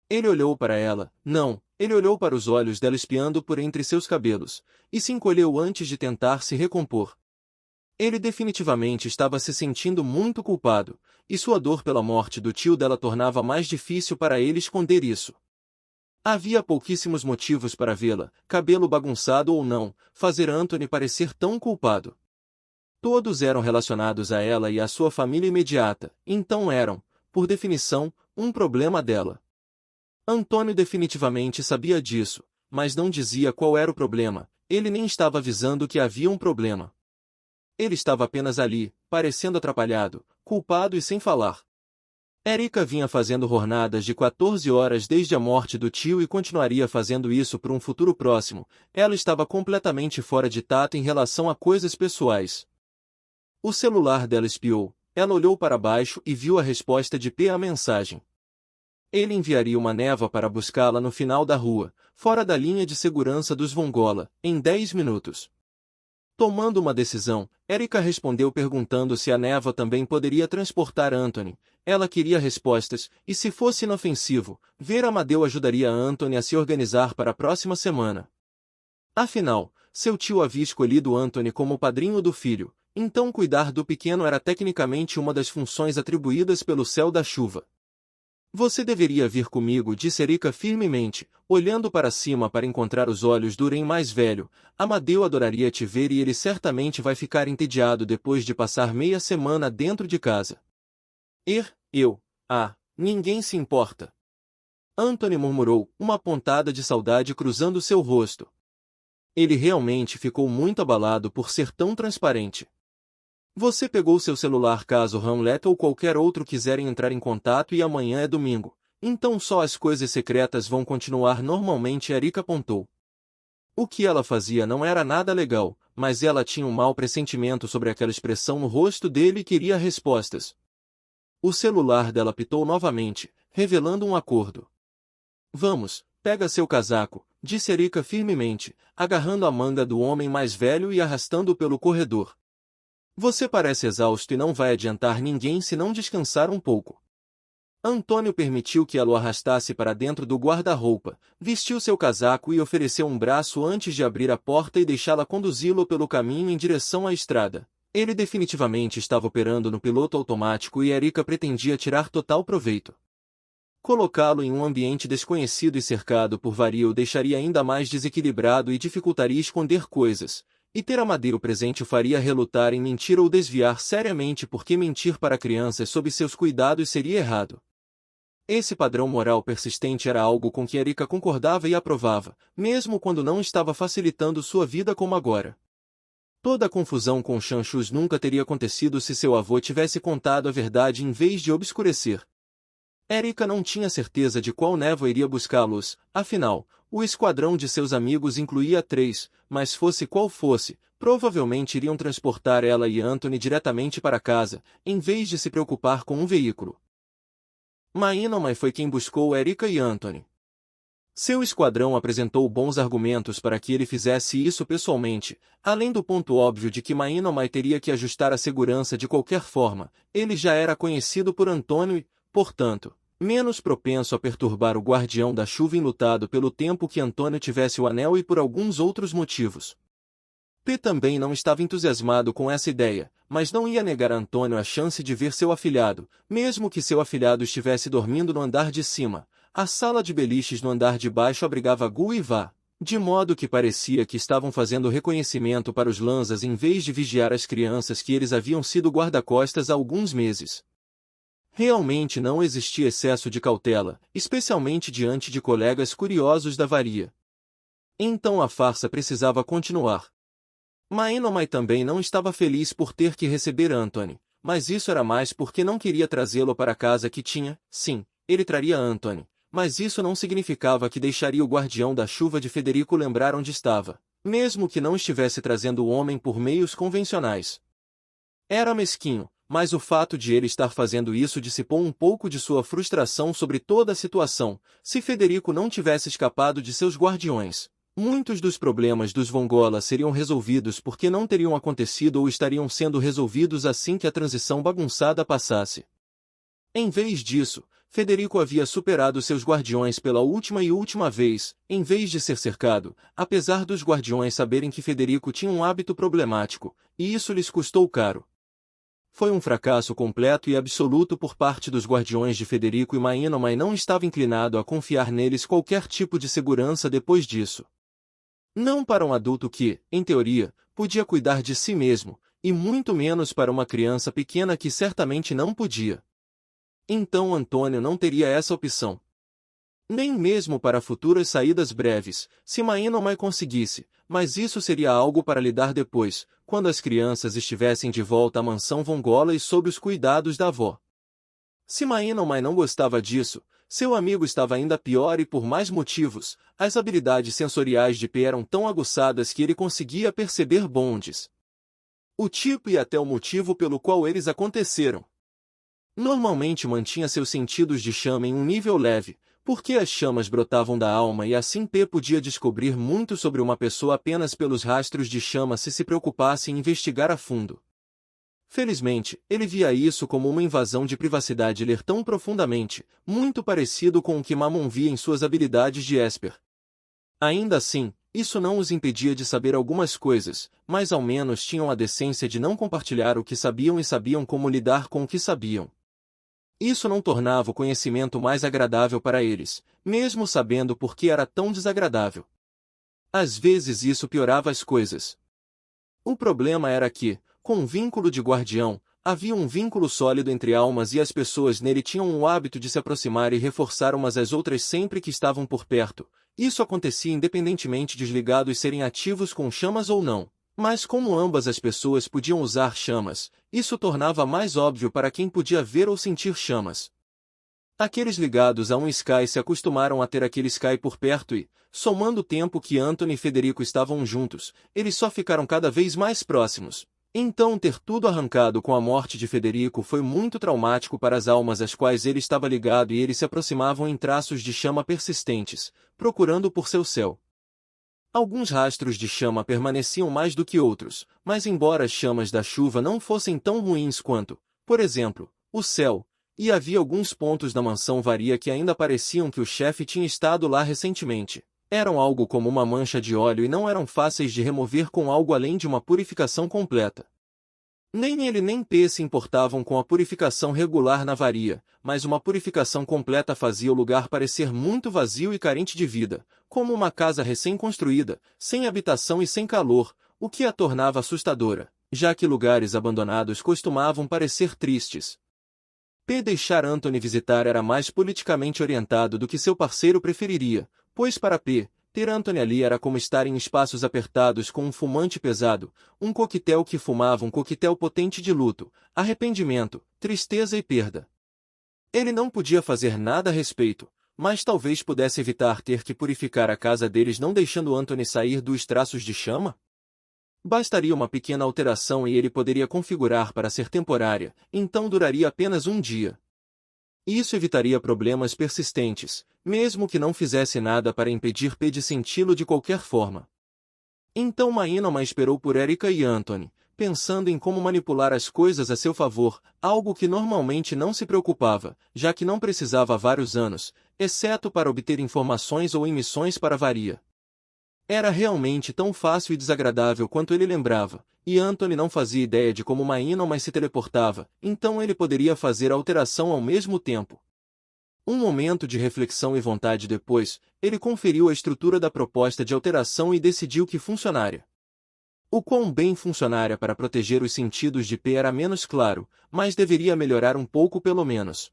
Ele olhou para ela, não, ele olhou para os olhos dela espiando por entre seus cabelos, e se encolheu antes de tentar se recompor. Ele definitivamente estava se sentindo muito culpado, e sua dor pela morte do tio dela tornava mais difícil para ele esconder isso. Havia pouquíssimos motivos para vê-la, cabelo bagunçado ou não, fazer Anthony parecer tão culpado. Todos eram relacionados a ela e à sua família imediata, então eram, por definição, um problema dela. Antônio definitivamente sabia disso, mas não dizia qual era o problema, ele nem estava avisando que havia um problema. Ele estava apenas ali, parecendo atrapalhado, culpado e sem falar. Erika vinha fazendo jornadas de 14 horas desde a morte do tio e continuaria fazendo isso por um futuro próximo. Ela estava completamente fora de tato em relação a coisas pessoais. O celular dela espiou. Ela olhou para baixo e viu a resposta de P à mensagem. Ele enviaria uma névoa para buscá-la no final da rua, fora da linha de segurança dos Vongola, em 10 minutos. Tomando uma decisão, Erika respondeu perguntando se a névoa também poderia transportar Anthony. Ela queria respostas, e se fosse inofensivo, ver Amadeu ajudaria Anthony a se organizar para a próxima semana. Afinal, seu tio havia escolhido Anthony como padrinho do filho, então cuidar do pequeno era tecnicamente uma das funções atribuídas pelo céu da chuva. Você deveria vir comigo, disse Erika firmemente, olhando para cima para encontrar os olhos do Ren mais velho. Amadeu adoraria te ver e ele certamente vai ficar entediado depois de passar meia semana dentro de casa. Ninguém se importa. Anthony murmurou, uma pontada de saudade cruzando seu rosto. Ele realmente ficou muito abalado por ser tão transparente. Você pegou seu celular caso Hamlet ou qualquer outro quiserem entrar em contato e amanhã é domingo. Então só as coisas secretas vão continuar normalmente, Erika apontou. O que ela fazia não era nada legal, mas ela tinha um mau pressentimento sobre aquela expressão no rosto dele e queria respostas. O celular dela pitou novamente, revelando um acordo. Vamos, pega seu casaco, disse Erika firmemente, agarrando a manga do homem mais velho e arrastando-o pelo corredor. Você parece exausto e não vai adiantar ninguém se não descansar um pouco. Antônio permitiu que ela o arrastasse para dentro do guarda-roupa, vestiu seu casaco e ofereceu um braço antes de abrir a porta e deixá-la conduzi-lo pelo caminho em direção à estrada. Ele definitivamente estava operando no piloto automático e Erika pretendia tirar total proveito. Colocá-lo em um ambiente desconhecido e cercado por varia o deixaria ainda mais desequilibrado e dificultaria esconder coisas. E ter Amadeu presente o faria relutar em mentir ou desviar seriamente porque mentir para crianças sob seus cuidados seria errado. Esse padrão moral persistente era algo com que Erika concordava e aprovava, mesmo quando não estava facilitando sua vida como agora. Toda a confusão com Chanchus nunca teria acontecido se seu avô tivesse contado a verdade em vez de obscurecer. Erika não tinha certeza de qual névoa iria buscá-los, afinal, o esquadrão de seus amigos incluía 3, mas fosse qual fosse, provavelmente iriam transportar ela e Anthony diretamente para casa, em vez de se preocupar com um veículo. Mainomai foi quem buscou Erika e Anthony. Seu esquadrão apresentou bons argumentos para que ele fizesse isso pessoalmente, além do ponto óbvio de que Mainomai teria que ajustar a segurança de qualquer forma. Ele já era conhecido por Antônio e, portanto, menos propenso a perturbar o guardião da chuva enlutado pelo tempo que Antônio tivesse o anel e por alguns outros motivos. P também não estava entusiasmado com essa ideia, mas não ia negar a Antônio a chance de ver seu afilhado, mesmo que seu afilhado estivesse dormindo no andar de cima. A sala de beliches no andar de baixo abrigava Gu e Vá, de modo que parecia que estavam fazendo reconhecimento para os Lanzas em vez de vigiar as crianças que eles haviam sido guarda-costas há alguns meses. Realmente não existia excesso de cautela, especialmente diante de colegas curiosos da varia. Então a farsa precisava continuar. Mainomai também não estava feliz por ter que receber Anthony, mas isso era mais porque não queria trazê-lo para a casa que tinha. Sim, ele traria Anthony, mas isso não significava que deixaria o guardião da chuva de Federico lembrar onde estava, mesmo que não estivesse trazendo o homem por meios convencionais. Era mesquinho, mas o fato de ele estar fazendo isso dissipou um pouco de sua frustração sobre toda a situação. Se Federico não tivesse escapado de seus guardiões, muitos dos problemas dos Vongola seriam resolvidos porque não teriam acontecido ou estariam sendo resolvidos assim que a transição bagunçada passasse. Em vez disso, Federico havia superado seus guardiões pela última vez, em vez de ser cercado, apesar dos guardiões saberem que Federico tinha um hábito problemático, e isso lhes custou caro. Foi um fracasso completo e absoluto por parte dos guardiões de Federico e Mainomai não estava inclinado a confiar neles qualquer tipo de segurança depois disso. Não para um adulto que, em teoria, podia cuidar de si mesmo, e muito menos para uma criança pequena que certamente não podia. Então Antônio não teria essa opção. Nem mesmo para futuras saídas breves, se Mainomai conseguisse, mas isso seria algo para lidar depois, quando as crianças estivessem de volta à mansão Vongola e sob os cuidados da avó. Se Mainomai não gostava disso, seu amigo estava ainda pior e por mais motivos. As habilidades sensoriais de P eram tão aguçadas que ele conseguia perceber bondes. o tipo e até o motivo pelo qual eles aconteceram. Normalmente mantinha seus sentidos de chama em um nível leve, porque as chamas brotavam da alma e assim P podia descobrir muito sobre uma pessoa apenas pelos rastros de chama se preocupasse em investigar a fundo. Felizmente, ele via isso como uma invasão de privacidade ler tão profundamente, muito parecido com o que Mammon via em suas habilidades de Esper. Ainda assim, isso não os impedia de saber algumas coisas, mas ao menos tinham a decência de não compartilhar o que sabiam e sabiam como lidar com o que sabiam. Isso não tornava o conhecimento mais agradável para eles, mesmo sabendo por que era tão desagradável. Às vezes isso piorava as coisas. O problema era que, com um vínculo de guardião, havia um vínculo sólido entre almas e as pessoas nele tinham o hábito de se aproximar e reforçar umas às outras sempre que estavam por perto. Isso acontecia independentemente de os ligados serem ativos com chamas ou não. Mas como ambas as pessoas podiam usar chamas, isso tornava mais óbvio para quem podia ver ou sentir chamas. Aqueles ligados a um Sky se acostumaram a ter aquele Sky por perto e, somando o tempo que Anthony e Federico estavam juntos, eles só ficaram cada vez mais próximos. Então ter tudo arrancado com a morte de Federico foi muito traumático para as almas às quais ele estava ligado e eles se aproximavam em traços de chama persistentes, procurando por seu céu. Alguns rastros de chama permaneciam mais do que outros, mas embora as chamas da chuva não fossem tão ruins quanto, por exemplo, o céu, e havia alguns pontos da mansão Varia que ainda pareciam que o chefe tinha estado lá recentemente. Eram algo como uma mancha de óleo e não eram fáceis de remover com algo além de uma purificação completa. Nem ele nem P se importavam com a purificação regular na Varia, mas uma purificação completa fazia o lugar parecer muito vazio e carente de vida, como uma casa recém-construída, sem habitação e sem calor, o que a tornava assustadora, já que lugares abandonados costumavam parecer tristes. P deixar Anthony visitar era mais politicamente orientado do que seu parceiro preferiria, pois para P, ter Anthony ali era como estar em espaços apertados com um fumante pesado, um coquetel que fumava um coquetel potente de luto, arrependimento, tristeza e perda. Ele não podia fazer nada a respeito, mas talvez pudesse evitar ter que purificar a casa deles não deixando Anthony sair dos traços de chama? Bastaria uma pequena alteração e ele poderia configurar para ser temporária, então duraria apenas um dia. Isso evitaria problemas persistentes, mesmo que não fizesse nada para impedir P de senti-lo de qualquer forma. Então Maínoma esperou por Erika e Anthony, pensando em como manipular as coisas a seu favor, algo que normalmente não se preocupava, já que não precisava há vários anos, exceto para obter informações ou em missões para Varia. Era realmente tão fácil e desagradável quanto ele lembrava, e Anthony não fazia ideia de como Maínoma se teleportava, então ele poderia fazer a alteração ao mesmo tempo. Um momento de reflexão e vontade depois, ele conferiu a estrutura da proposta de alteração e decidiu que funcionaria. O quão bem funcionaria para proteger os sentidos de P era menos claro, mas deveria melhorar um pouco pelo menos.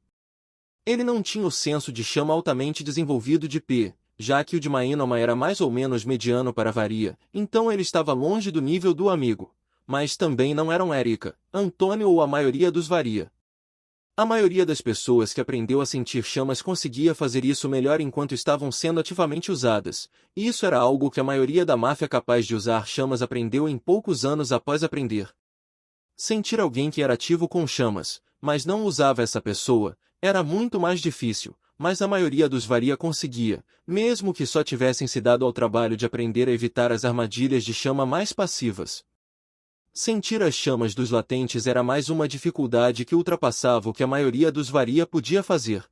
Ele não tinha o senso de chama altamente desenvolvido de P, já que o de Maínoma era mais ou menos mediano para Varia, então ele estava longe do nível do amigo. Mas também não eram Erika, Antônio ou a maioria dos Varia. A maioria das pessoas que aprendeu a sentir chamas conseguia fazer isso melhor enquanto estavam sendo ativamente usadas, e isso era algo que a maioria da máfia capaz de usar chamas aprendeu em poucos anos após aprender. Sentir alguém que era ativo com chamas, mas não usava essa pessoa, era muito mais difícil, mas a maioria dos Varia conseguia, mesmo que só tivessem se dado ao trabalho de aprender a evitar as armadilhas de chama mais passivas. Sentir as chamas dos latentes era mais uma dificuldade que ultrapassava o que a maioria dos Varia podia fazer.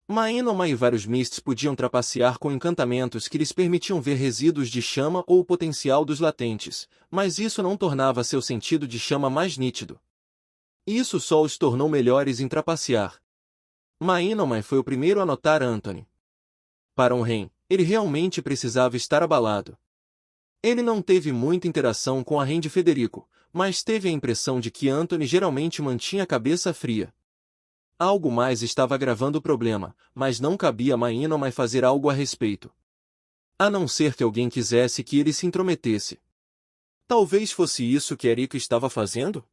Maínoma e vários Mists podiam trapacear com encantamentos que lhes permitiam ver resíduos de chama ou o potencial dos latentes, mas isso não tornava seu sentido de chama mais nítido. Isso só os tornou melhores em trapacear. Maínoma foi o primeiro a notar Anthony. Para um Ren, ele realmente precisava estar abalado. Ele não teve muita interação com a Ren de Federico, mas teve a impressão de que Anthony geralmente mantinha a cabeça fria. Algo mais estava agravando o problema, mas não cabia a Maínoma fazer algo a respeito. A não ser que alguém quisesse que ele se intrometesse. Talvez fosse isso que Erika estava fazendo?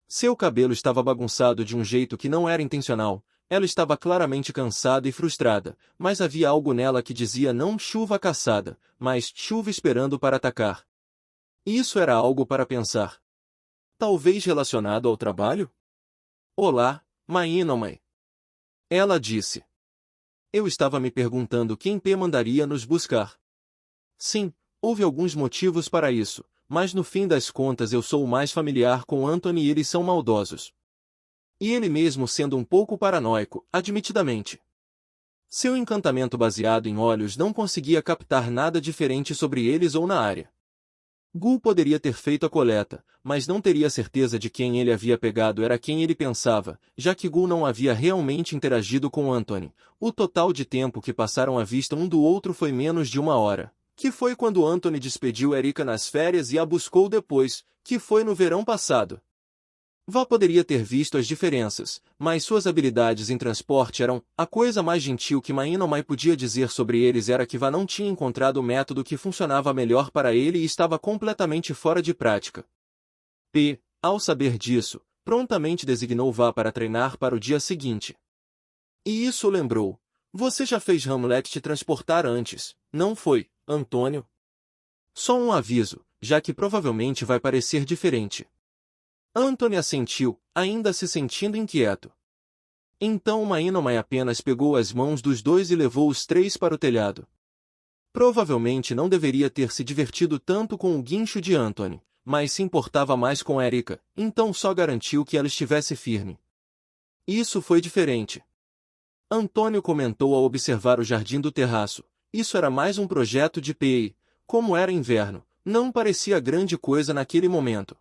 Seu cabelo estava bagunçado de um jeito que não era intencional. Ela estava claramente cansada e frustrada, mas havia algo nela que dizia não chuva caçada, mas chuva esperando para atacar. Isso era algo para pensar. Talvez relacionado ao trabalho? Olá, Mainomai. Ela disse. Eu estava me perguntando quem P mandaria nos buscar. Sim, houve alguns motivos para isso, mas no fim das contas eu sou o mais familiar com Anthony e eles são maldosos. E ele mesmo sendo um pouco paranoico, admitidamente. Seu encantamento baseado em olhos não conseguia captar nada diferente sobre eles ou na área. Gu poderia ter feito a coleta, mas não teria certeza de quem ele havia pegado era quem ele pensava, já que Gu não havia realmente interagido com Anthony. O total de tempo que passaram à vista um do outro foi menos de 1 hora, que foi quando Anthony despediu Erika nas férias e a buscou depois, que foi no verão passado. Vá poderia ter visto as diferenças, mas suas habilidades em transporte eram. A coisa mais gentil que Mainomai podia dizer sobre eles era que Vá não tinha encontrado o método que funcionava melhor para ele e estava completamente fora de prática. P, ao saber disso, prontamente designou Vá para treinar para o dia seguinte. E isso o lembrou. Você já fez Hamlet te transportar antes, não foi, Antônio? Só um aviso, já que provavelmente vai parecer diferente. Anthony assentiu, ainda se sentindo inquieto. Então Mainomai apenas pegou as mãos dos dois e levou os três para o telhado. Provavelmente não deveria ter se divertido tanto com o guincho de Anthony, mas se importava mais com Erika, então só garantiu que ela estivesse firme. Isso foi diferente. Antônio comentou ao observar o jardim do terraço. Isso era mais um projeto de PA. Como era inverno, não parecia grande coisa naquele momento.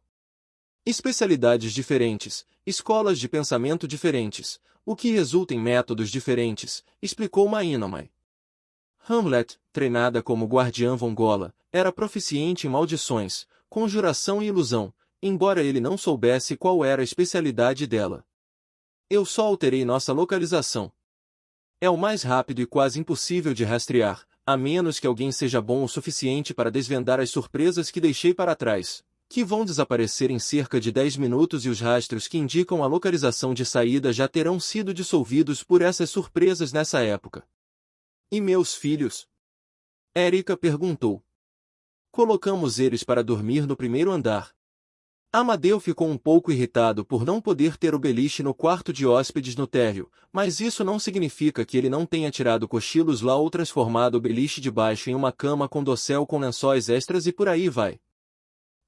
Especialidades diferentes, escolas de pensamento diferentes, o que resulta em métodos diferentes, explicou Mainomai. Hamlet, treinada como guardiã Vongola, era proficiente em maldições, conjuração e ilusão, embora ele não soubesse qual era a especialidade dela. Eu só alterei nossa localização. É o mais rápido e quase impossível de rastrear, a menos que alguém seja bom o suficiente para desvendar as surpresas que deixei para trás, que vão desaparecer em cerca de 10 minutos e os rastros que indicam a localização de saída já terão sido dissolvidos por essas surpresas nessa época. E meus filhos? Erika perguntou. Colocamos eles para dormir no primeiro andar. Amadeu ficou um pouco irritado por não poder ter o beliche no quarto de hóspedes no térreo, mas isso não significa que ele não tenha tirado cochilos lá ou transformado o beliche de baixo em uma cama com dossel com lençóis extras e por aí vai.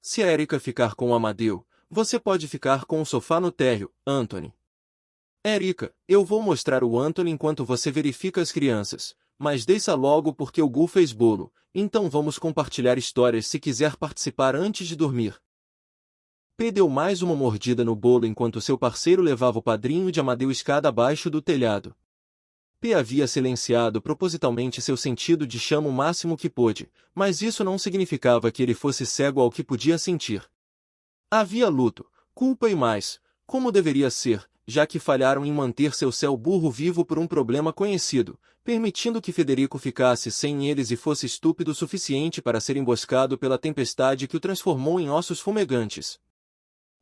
Se a Erika ficar com o Amadeu, você pode ficar com o sofá no térreo, Anthony. Erika, eu vou mostrar o Anthony enquanto você verifica as crianças, mas deixa logo porque o Gu fez bolo, então vamos compartilhar histórias se quiser participar antes de dormir. P deu mais uma mordida no bolo enquanto seu parceiro levava o padrinho de Amadeu escada abaixo do telhado. P havia silenciado propositalmente seu sentido de chama o máximo que pôde, mas isso não significava que ele fosse cego ao que podia sentir. Havia luto, culpa e mais, como deveria ser, já que falharam em manter seu céu burro vivo por um problema conhecido, permitindo que Federico ficasse sem eles e fosse estúpido o suficiente para ser emboscado pela tempestade que o transformou em ossos fumegantes.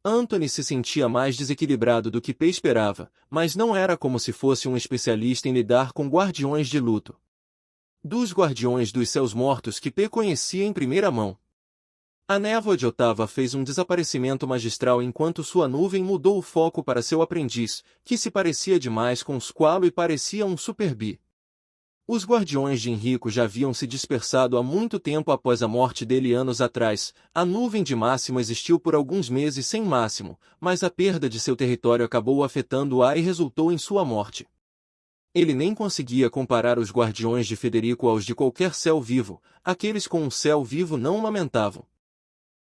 Anthony se sentia mais desequilibrado do que P esperava, mas não era como se fosse um especialista em lidar com guardiões de luto. Dos guardiões dos céus mortos que P conhecia em primeira mão. A névoa de Otava fez um desaparecimento magistral enquanto sua nuvem mudou o foco para seu aprendiz, que se parecia demais com Squalo e parecia um super-bi. Os guardiões de Henrico já haviam se dispersado há muito tempo após a morte dele anos atrás. A nuvem de Máximo existiu por alguns meses sem Máximo, mas a perda de seu território acabou afetando-a e resultou em sua morte. Ele nem conseguia comparar os guardiões de Federico aos de qualquer céu vivo, aqueles com um céu vivo não lamentavam.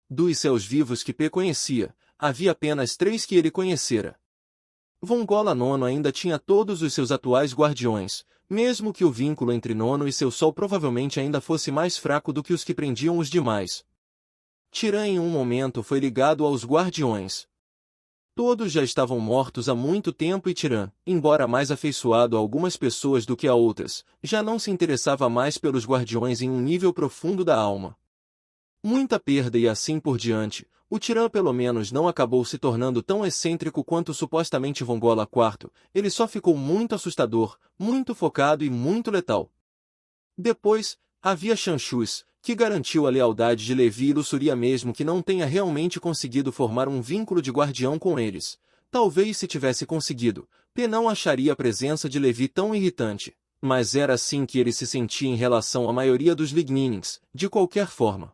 Dos céus vivos que P conhecia, havia apenas 3 que ele conhecera. Vongola Nono ainda tinha todos os seus atuais guardiões, mesmo que o vínculo entre Nono e seu sol provavelmente ainda fosse mais fraco do que os que prendiam os demais. Tirã em um momento foi ligado aos guardiões. Todos já estavam mortos há muito tempo e Tirã, embora mais afeiçoado a algumas pessoas do que a outras, já não se interessava mais pelos guardiões em um nível profundo da alma. Muita perda e assim por diante, o Tirã pelo menos não acabou se tornando tão excêntrico quanto supostamente Vongola IV, ele só ficou muito assustador, muito focado e muito letal. Depois, havia Chanchus, que garantiu a lealdade de Levi e Luxúria mesmo que não tenha realmente conseguido formar um vínculo de guardião com eles. Talvez se tivesse conseguido, P não acharia a presença de Levi tão irritante. Mas era assim que ele se sentia em relação à maioria dos Lignínings, de qualquer forma.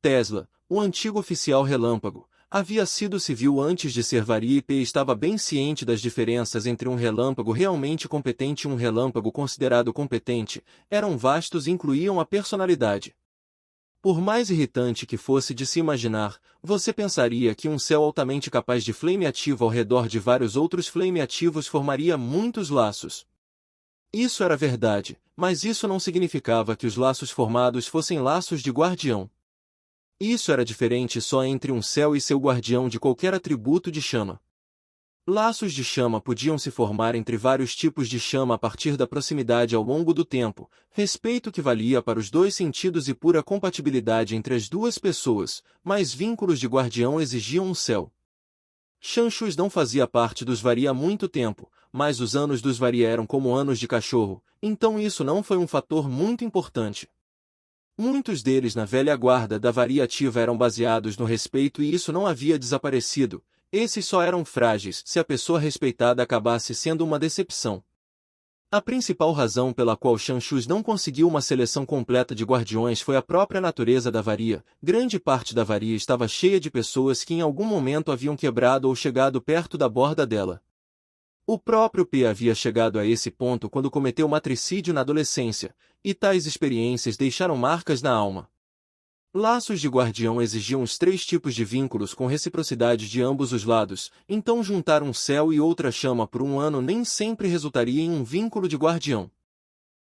Tesla, o antigo oficial relâmpago, havia sido civil antes de ser varia e P estava bem ciente das diferenças entre um relâmpago realmente competente e um relâmpago considerado competente, eram vastos e incluíam a personalidade. Por mais irritante que fosse de se imaginar, você pensaria que um céu altamente capaz de flame ativo ao redor de vários outros flame ativos formaria muitos laços. Isso era verdade, mas isso não significava que os laços formados fossem laços de guardião. Isso era diferente só entre um céu e seu guardião de qualquer atributo de chama. Laços de chama podiam se formar entre vários tipos de chama a partir da proximidade ao longo do tempo, respeito que valia para os dois sentidos e pura compatibilidade entre as duas pessoas, mas vínculos de guardião exigiam um céu. Shanshus não fazia parte dos varia há muito tempo, mas os anos dos varia eram como anos de cachorro, então isso não foi um fator muito importante. Muitos deles na velha guarda da varia ativa eram baseados no respeito e isso não havia desaparecido, esses só eram frágeis se a pessoa respeitada acabasse sendo uma decepção. A principal razão pela qual Shanshus não conseguiu uma seleção completa de guardiões foi a própria natureza da varia. Grande parte da varia estava cheia de pessoas que em algum momento haviam quebrado ou chegado perto da borda dela. O próprio P havia chegado a esse ponto quando cometeu matricídio na adolescência, e tais experiências deixaram marcas na alma. Laços de guardião exigiam os três tipos de vínculos com reciprocidade de ambos os lados, então juntar um céu e outra chama por um ano nem sempre resultaria em um vínculo de guardião.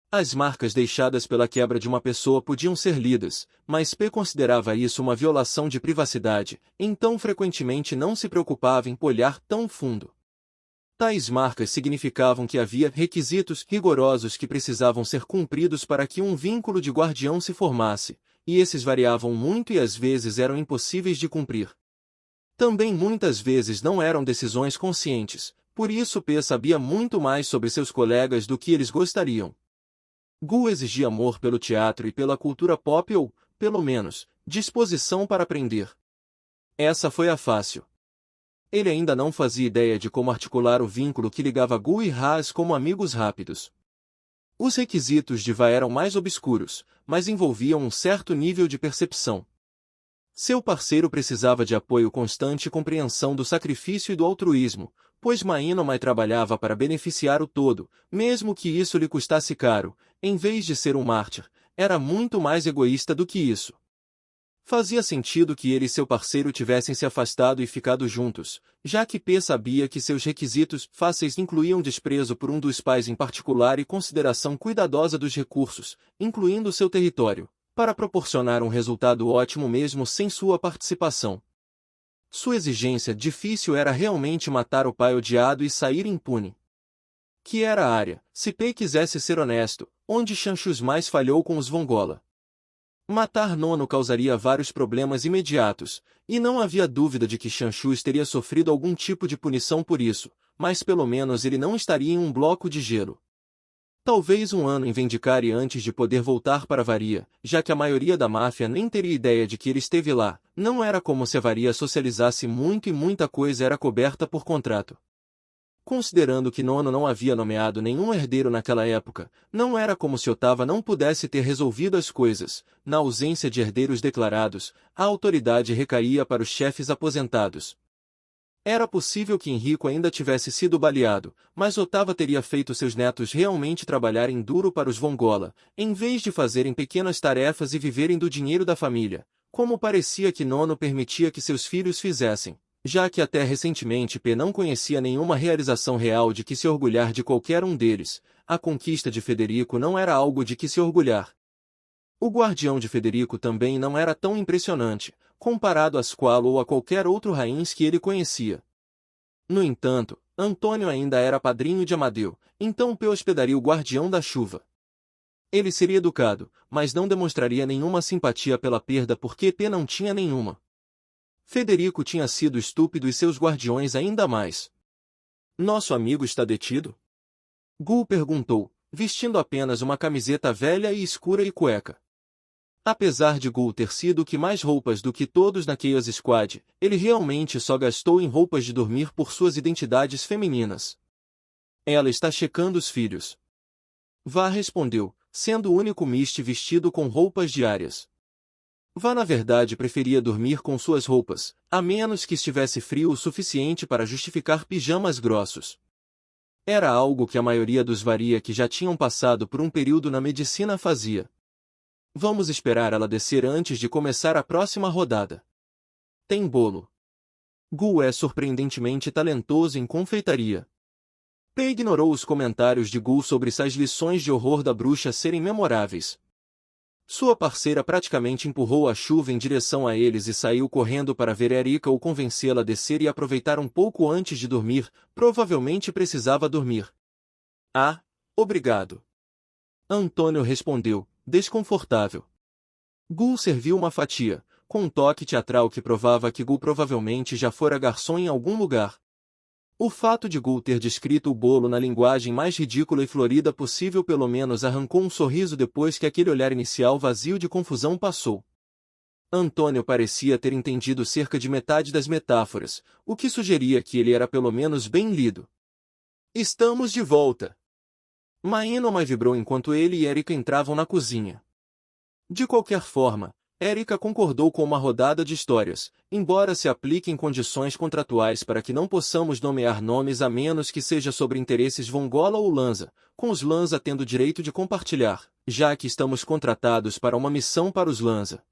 As marcas deixadas pela quebra de uma pessoa podiam ser lidas, mas P considerava isso uma violação de privacidade, então frequentemente não se preocupava em olhar tão fundo. Tais marcas significavam que havia requisitos rigorosos que precisavam ser cumpridos para que um vínculo de guardião se formasse, e esses variavam muito e às vezes eram impossíveis de cumprir. Também muitas vezes não eram decisões conscientes, por isso P sabia muito mais sobre seus colegas do que eles gostariam. Gu exigia amor pelo teatro e pela cultura pop ou, pelo menos, disposição para aprender. Essa foi a fácil. Ele ainda não fazia ideia de como articular o vínculo que ligava Gu e Haas como amigos rápidos. Os requisitos de Va eram mais obscuros, mas envolviam um certo nível de percepção. Seu parceiro precisava de apoio constante e compreensão do sacrifício e do altruísmo, pois Mainomai trabalhava para beneficiar o todo, mesmo que isso lhe custasse caro, em vez de ser um mártir, era muito mais egoísta do que isso. Fazia sentido que ele e seu parceiro tivessem se afastado e ficado juntos, já que P sabia que seus requisitos fáceis incluíam desprezo por um dos pais em particular e consideração cuidadosa dos recursos, incluindo seu território, para proporcionar um resultado ótimo mesmo sem sua participação. Sua exigência difícil era realmente matar o pai odiado e sair impune. Que era a área, se P quisesse ser honesto, onde Shanshus mais falhou com os Vongola. Matar Nono causaria vários problemas imediatos, e não havia dúvida de que Shanshus teria sofrido algum tipo de punição por isso, mas pelo menos ele não estaria em um bloco de gelo. Talvez um ano em Vendicare antes de poder voltar para Varia, já que a maioria da máfia nem teria ideia de que ele esteve lá, não era como se a Varia socializasse muito e muita coisa era coberta por contrato. Considerando que Nono não havia nomeado nenhum herdeiro naquela época, não era como se Otava não pudesse ter resolvido as coisas. Na ausência de herdeiros declarados, a autoridade recaía para os chefes aposentados. Era possível que Henrico ainda tivesse sido baleado, mas Otava teria feito seus netos realmente trabalharem duro para os Vongola, em vez de fazerem pequenas tarefas e viverem do dinheiro da família, como parecia que Nono permitia que seus filhos fizessem. Já que até recentemente P não conhecia nenhuma realização real de que se orgulhar de qualquer um deles, a conquista de Federico não era algo de que se orgulhar. O guardião de Federico também não era tão impressionante, comparado a Squalo ou a qualquer outro Rains que ele conhecia. No entanto, Antônio ainda era padrinho de Amadeu, então P hospedaria o guardião da chuva. Ele seria educado, mas não demonstraria nenhuma simpatia pela perda porque P não tinha nenhuma. Federico tinha sido estúpido e seus guardiões ainda mais. Nosso amigo está detido? Gu perguntou, vestindo apenas uma camiseta velha e escura e cueca. Apesar de Gul ter sido o que mais roupas do que todos na Chaos Squad, ele realmente só gastou em roupas de dormir por suas identidades femininas. Ela está checando os filhos. Vá respondeu, sendo o único Mist vestido com roupas diárias. Vá na verdade preferia dormir com suas roupas, a menos que estivesse frio o suficiente para justificar pijamas grossos. Era algo que a maioria dos Varia que já tinham passado por um período na medicina fazia. Vamos esperar ela descer antes de começar a próxima rodada. Tem bolo. Gul é surpreendentemente talentoso em confeitaria. P ignorou os comentários de Gul sobre essas lições de horror da bruxa serem memoráveis. Sua parceira praticamente empurrou a chuva em direção a eles e saiu correndo para ver Erika ou convencê-la a descer e aproveitar um pouco antes de dormir, provavelmente precisava dormir. Ah, obrigado. Antônio respondeu, desconfortável. Gul serviu uma fatia, com um toque teatral que provava que Gul provavelmente já fora garçom em algum lugar. O fato de Gul ter descrito o bolo na linguagem mais ridícula e florida possível pelo menos arrancou um sorriso depois que aquele olhar inicial vazio de confusão passou. Antônio parecia ter entendido cerca de metade das metáforas, o que sugeria que ele era pelo menos bem lido. Estamos de volta! Maenoma vibrou enquanto ele e Erika entravam na cozinha. De qualquer forma, Erika concordou com uma rodada de histórias, embora se apliquem condições contratuais para que não possamos nomear nomes a menos que seja sobre interesses Vongola ou Lanza, com os Lanza tendo direito de compartilhar, já que estamos contratados para uma missão para os Lanza.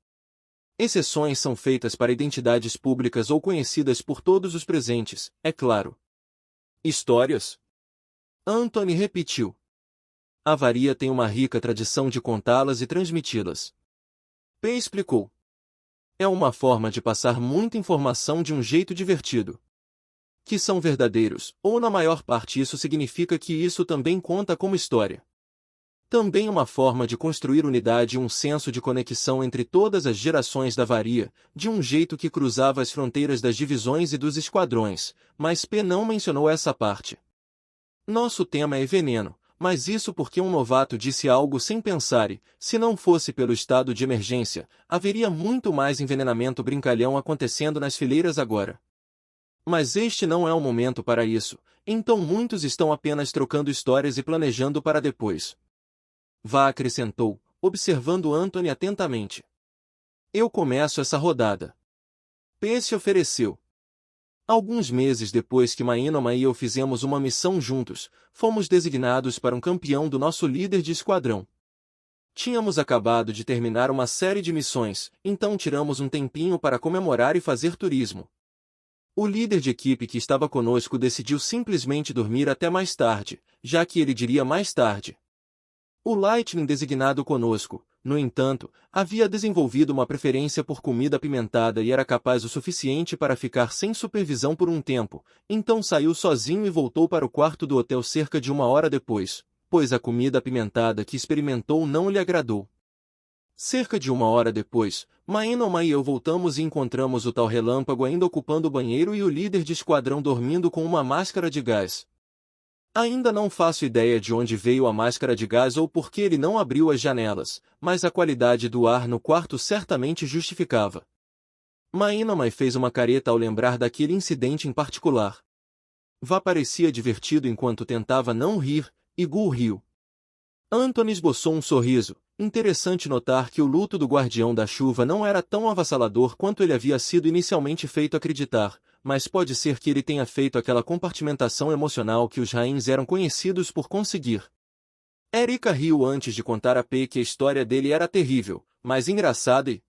Exceções são feitas para identidades públicas ou conhecidas por todos os presentes, é claro. Histórias? Anthony repetiu. A Varia tem uma rica tradição de contá-las e transmiti-las. P explicou. É uma forma de passar muita informação de um jeito divertido. Que são verdadeiros, ou na maior parte isso significa que isso também conta como história. Também uma forma de construir unidade e um senso de conexão entre todas as gerações da Varia, de um jeito que cruzava as fronteiras das divisões e dos esquadrões, mas P não mencionou essa parte. Nosso tema é veneno. Mas isso porque um novato disse algo sem pensar e, se não fosse pelo estado de emergência, haveria muito mais envenenamento brincalhão acontecendo nas fileiras agora. Mas este não é o momento para isso, então muitos estão apenas trocando histórias e planejando para depois. Vá acrescentou, observando Anthony atentamente. Eu começo essa rodada. P se ofereceu. Alguns meses depois que Maenoma e eu fizemos uma missão juntos, fomos designados para um campeão do nosso líder de esquadrão. Tínhamos acabado de terminar uma série de missões, então tiramos um tempinho para comemorar e fazer turismo. O líder de equipe que estava conosco decidiu simplesmente dormir até mais tarde, já que ele diria mais tarde. O Lightning designado conosco, no entanto, havia desenvolvido uma preferência por comida apimentada e era capaz o suficiente para ficar sem supervisão por um tempo, então saiu sozinho e voltou para o quarto do hotel cerca de 1 hora depois, pois a comida apimentada que experimentou não lhe agradou. Cerca de 1 hora depois, Maenoma e eu voltamos e encontramos o tal relâmpago ainda ocupando o banheiro e o líder de esquadrão dormindo com uma máscara de gás. Ainda não faço ideia de onde veio a máscara de gás ou por que ele não abriu as janelas, mas a qualidade do ar no quarto certamente justificava. Maenoma fez uma careta ao lembrar daquele incidente em particular. Vá parecia divertido enquanto tentava não rir, e Gul riu. Anthony esboçou um sorriso. Interessante notar que o luto do Guardião da Chuva não era tão avassalador quanto ele havia sido inicialmente feito acreditar, mas pode ser que ele tenha feito aquela compartimentação emocional que os Rains eram conhecidos por conseguir. Erika riu antes de contar a P que a história dele era terrível, mas engraçada e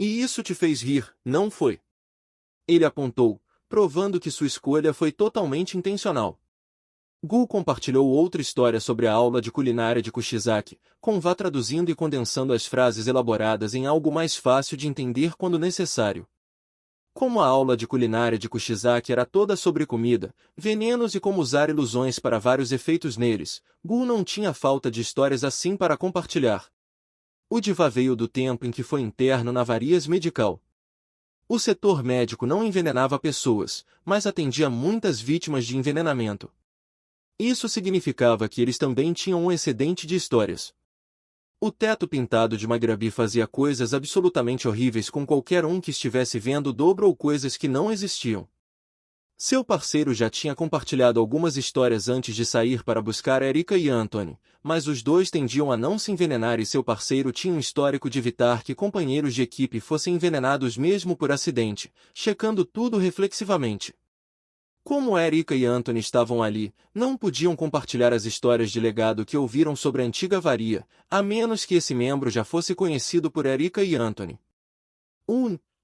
isso te fez rir, não foi? Ele apontou, provando que sua escolha foi totalmente intencional. Gul compartilhou outra história sobre a aula de culinária de Kushizaki, com Vá traduzindo e condensando as frases elaboradas em algo mais fácil de entender quando necessário. Como a aula de culinária de Kushizaki era toda sobre comida, venenos e como usar ilusões para vários efeitos neles, Gul não tinha falta de histórias assim para compartilhar. O divã veio do tempo em que foi interno na Varias Medical. O setor médico não envenenava pessoas, mas atendia muitas vítimas de envenenamento. Isso significava que eles também tinham um excedente de histórias. O teto pintado de Maghrabi fazia coisas absolutamente horríveis com qualquer um que estivesse vendo o dobro ou coisas que não existiam. Seu parceiro já tinha compartilhado algumas histórias antes de sair para buscar Erika e Anthony, mas os dois tendiam a não se envenenar e seu parceiro tinha um histórico de evitar que companheiros de equipe fossem envenenados mesmo por acidente, checando tudo reflexivamente. Como Erika e Anthony estavam ali, não podiam compartilhar as histórias de legado que ouviram sobre a antiga varia, a menos que esse membro já fosse conhecido por Erika e Anthony.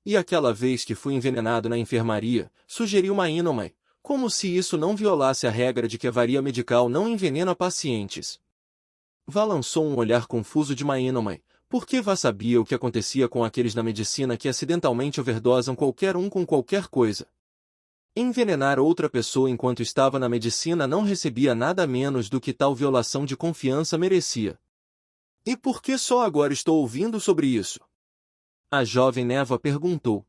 E aquela vez que fui envenenado na enfermaria, sugeriu Mainomai, como se isso não violasse a regra de que a varia medical não envenena pacientes. Vá lançou um olhar confuso de Mainomai, porque Vá sabia o que acontecia com aqueles na medicina que acidentalmente overdosam qualquer um com qualquer coisa. Envenenar outra pessoa enquanto estava na medicina não recebia nada menos do que tal violação de confiança merecia. E por que só agora estou ouvindo sobre isso? A jovem Neva perguntou.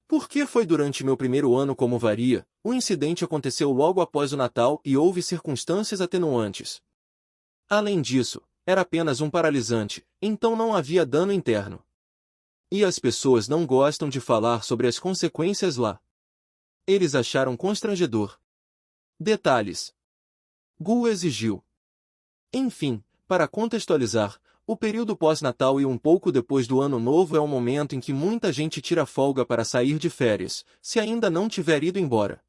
Porque foi durante meu primeiro ano como varia, o incidente aconteceu logo após o Natal e houve circunstâncias atenuantes. Além disso, era apenas um paralisante, então não havia dano interno. E as pessoas não gostam de falar sobre as consequências lá. Eles acharam constrangedor. Detalhes. Gu exigiu. Enfim, para contextualizar, o período pós-Natal e um pouco depois do Ano Novo é o momento em que muita gente tira folga para sair de férias, se ainda não tiver ido embora.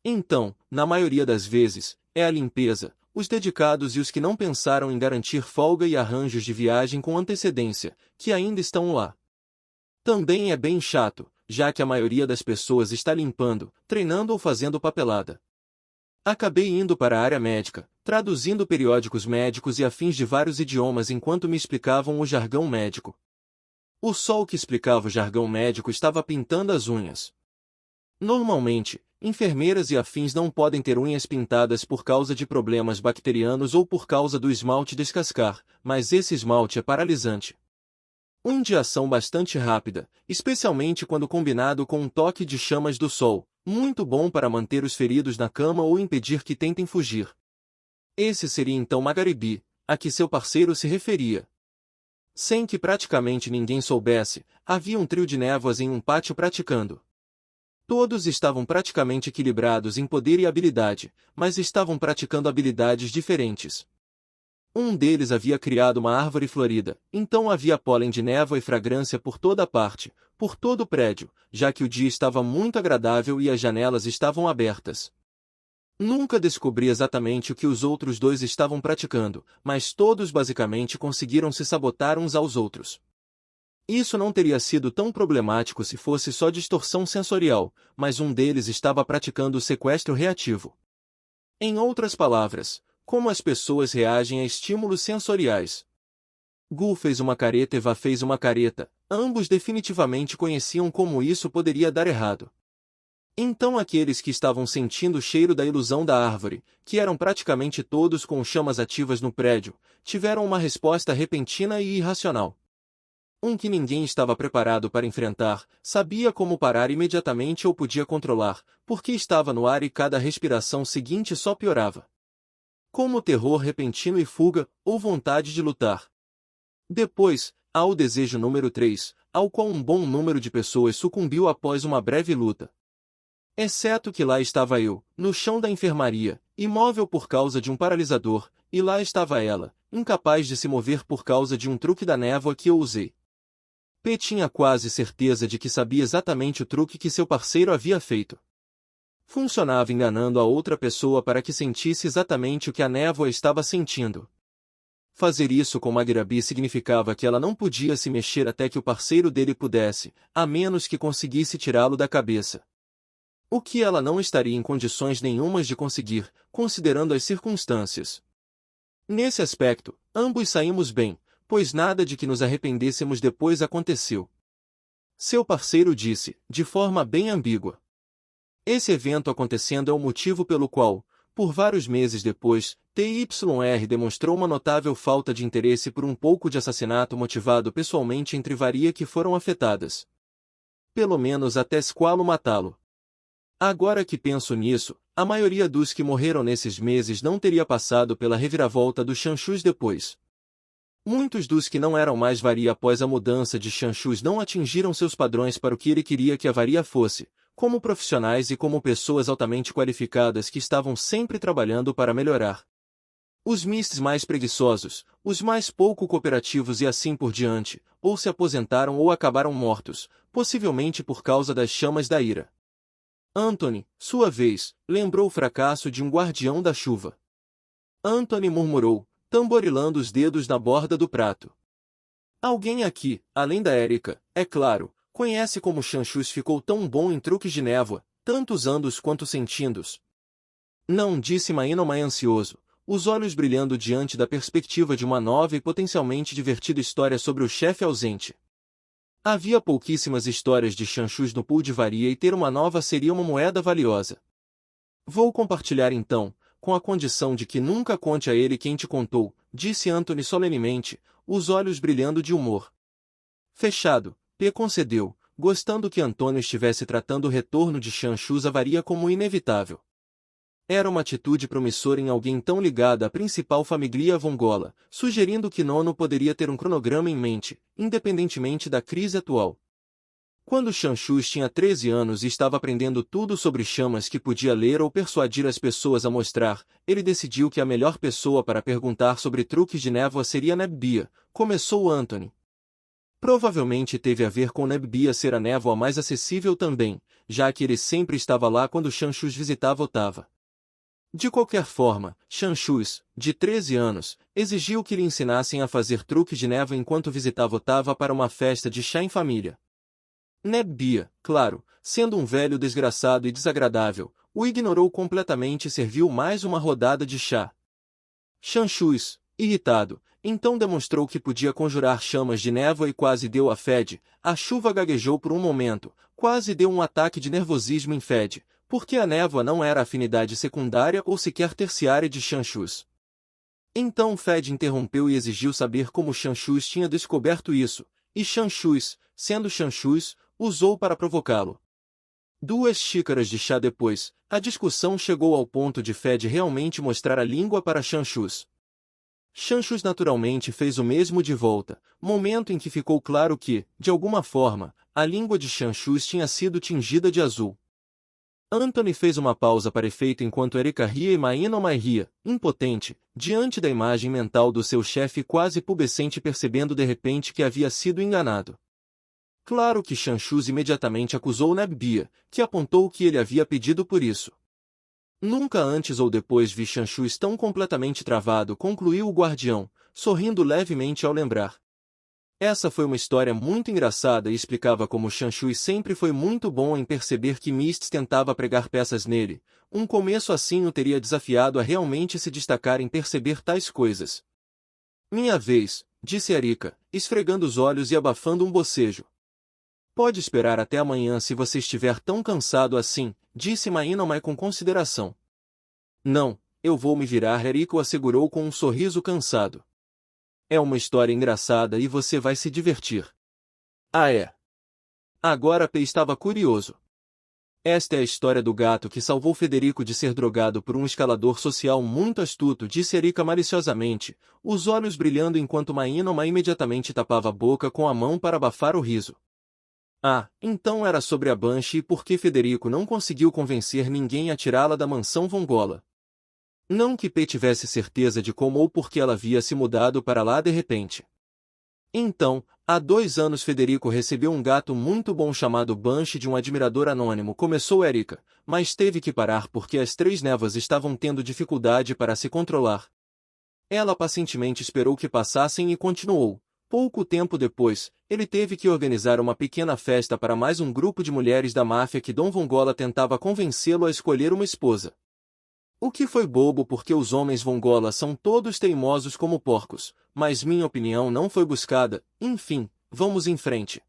Então, na maioria das vezes, é a limpeza, os dedicados e os que não pensaram em garantir folga e arranjos de viagem com antecedência, que ainda estão lá. Também é bem chato, já que a maioria das pessoas está limpando, treinando ou fazendo papelada. Acabei indo para a área médica, traduzindo periódicos médicos e afins de vários idiomas enquanto me explicavam o jargão médico. O sol que explicava o jargão médico estava pintando as unhas. Normalmente, enfermeiras e afins não podem ter unhas pintadas por causa de problemas bacterianos ou por causa do esmalte descascar, mas esse esmalte é paralisante. De ação bastante rápida, especialmente quando combinado com um toque de chamas do sol, muito bom para manter os feridos na cama ou impedir que tentem fugir. Esse seria então Maghrabi, a que seu parceiro se referia. Sem que praticamente ninguém soubesse, havia um trio de névoas em um pátio praticando. Todos estavam praticamente equilibrados em poder e habilidade, mas estavam praticando habilidades diferentes. Um deles havia criado uma árvore florida, então havia pólen de névoa e fragrância por toda parte, por todo o prédio, já que o dia estava muito agradável e as janelas estavam abertas. Nunca descobri exatamente o que os outros dois estavam praticando, mas todos basicamente conseguiram se sabotar uns aos outros. Isso não teria sido tão problemático se fosse só distorção sensorial, mas um deles estava praticando o sequestro reativo. Em outras palavras, como as pessoas reagem a estímulos sensoriais. Gu fez uma careta e Vá fez uma careta, ambos definitivamente conheciam como isso poderia dar errado. Então aqueles que estavam sentindo o cheiro da ilusão da árvore, que eram praticamente todos com chamas ativas no prédio, tiveram uma resposta repentina e irracional. Que ninguém estava preparado para enfrentar, sabia como parar imediatamente ou podia controlar, porque estava no ar e cada respiração seguinte só piorava. Como terror repentino e fuga, ou vontade de lutar. Depois, há o desejo número 3, ao qual um bom número de pessoas sucumbiu após uma breve luta. Exceto que lá estava eu, no chão da enfermaria, imóvel por causa de um paralisador, e lá estava ela, incapaz de se mover por causa de um truque da névoa que eu usei. P tinha quase certeza de que sabia exatamente o truque que seu parceiro havia feito. Funcionava enganando a outra pessoa para que sentisse exatamente o que a névoa estava sentindo. Fazer isso com Maghrabi significava que ela não podia se mexer até que o parceiro dele pudesse, a menos que conseguisse tirá-lo da cabeça. O que ela não estaria em condições nenhumas de conseguir, considerando as circunstâncias. Nesse aspecto, ambos saímos bem, pois nada de que nos arrependêssemos depois aconteceu. Seu parceiro disse, de forma bem ambígua. Esse evento acontecendo é o motivo pelo qual, por vários meses depois, TYR demonstrou uma notável falta de interesse por um pouco de assassinato motivado pessoalmente entre varia que foram afetadas. Pelo menos até Squalo matá-lo. Agora que penso nisso, a maioria dos que morreram nesses meses não teria passado pela reviravolta dos Chanchus depois. Muitos dos que não eram mais varia após a mudança de Shanshus não atingiram seus padrões para o que ele queria que a varia fosse, como profissionais e como pessoas altamente qualificadas que estavam sempre trabalhando para melhorar. Os mists mais preguiçosos, os mais pouco cooperativos e assim por diante, ou se aposentaram ou acabaram mortos, possivelmente por causa das chamas da ira. Anthony, sua vez, lembrou o fracasso de um guardião da chuva. Anthony murmurou, tamborilando os dedos na borda do prato. Alguém aqui, além da Erika, é claro, conhece como Shanshus ficou tão bom em truques de névoa, tanto usando-os quanto sentindo-os. Não, disse Mainomai ansioso, os olhos brilhando diante da perspectiva de uma nova e potencialmente divertida história sobre o chefe ausente. Havia pouquíssimas histórias de Shanshus no pool de varia e ter uma nova seria uma moeda valiosa. Vou compartilhar então, com a condição de que nunca conte a ele quem te contou, disse Anthony solenemente, os olhos brilhando de humor. Fechado, P concedeu, gostando que Antônio estivesse tratando o retorno de Shanshus à varia como inevitável. Era uma atitude promissora em alguém tão ligado à principal família vongola, sugerindo que Nono poderia ter um cronograma em mente, independentemente da crise atual. Quando Shanshus tinha 13 anos e estava aprendendo tudo sobre chamas que podia ler ou persuadir as pessoas a mostrar, ele decidiu que a melhor pessoa para perguntar sobre truques de névoa seria Nebbia, começou Anthony. Provavelmente teve a ver com Nebbia ser a névoa mais acessível também, já que ele sempre estava lá quando Shanshus visitava Otava. De qualquer forma, Shanshus, de 13 anos, exigiu que lhe ensinassem a fazer truques de névoa enquanto visitava Otava para uma festa de chá em família. Nebbia, claro, sendo um velho desgraçado e desagradável, o ignorou completamente e serviu mais uma rodada de chá. Shanshus, irritado, então demonstrou que podia conjurar chamas de névoa e quase deu a Fed. A chuva gaguejou por um momento, quase deu um ataque de nervosismo em Fed, porque a névoa não era afinidade secundária ou sequer terciária de Shanshus. Então Fed interrompeu e exigiu saber como Shanshus tinha descoberto isso, e Shanshus, sendo Shanshus, usou para provocá-lo. 2 xícaras de chá depois, a discussão chegou ao ponto de Fed realmente mostrar a língua para Shanshus. Shanshus naturalmente fez o mesmo de volta, momento em que ficou claro que, de alguma forma, a língua de Shanshus tinha sido tingida de azul. Anthony fez uma pausa para efeito enquanto Erika ria e Mainomai ria, impotente, diante da imagem mental do seu chefe quase pubescente percebendo de repente que havia sido enganado. Claro que Shanshus imediatamente acusou Nebbia, que apontou que ele havia pedido por isso. Nunca antes ou depois vi Shanshus tão completamente travado, concluiu o guardião, sorrindo levemente ao lembrar. Essa foi uma história muito engraçada e explicava como Shanshus sempre foi muito bom em perceber que Mists tentava pregar peças nele. Um começo assim o teria desafiado a realmente se destacar em perceber tais coisas. Minha vez, disse Erika, esfregando os olhos e abafando um bocejo. Pode esperar até amanhã se você estiver tão cansado assim, disse Mainomai com consideração. Não, eu vou me virar, Erika o assegurou com um sorriso cansado. É uma história engraçada e você vai se divertir. Ah é? Agora P estava curioso. Esta é a história do gato que salvou Federico de ser drogado por um escalador social muito astuto, disse Erika maliciosamente, os olhos brilhando enquanto Mainomai imediatamente tapava a boca com a mão para abafar o riso. Ah, então era sobre a Banshee e por que Federico não conseguiu convencer ninguém a tirá-la da mansão Vongola. Não que P tivesse certeza de como ou por que ela havia se mudado para lá de repente. Então, há 2 anos Federico recebeu um gato muito bom chamado Banshee de um admirador anônimo, começou Erika, mas teve que parar porque as 3 névoas estavam tendo dificuldade para se controlar. Ela pacientemente esperou que passassem e continuou. Pouco tempo depois, ele teve que organizar uma pequena festa para mais um grupo de mulheres da máfia que Dom Vongola tentava convencê-lo a escolher uma esposa. O que foi bobo porque os homens Vongola são todos teimosos como porcos, mas minha opinião não foi buscada, enfim, vamos em frente.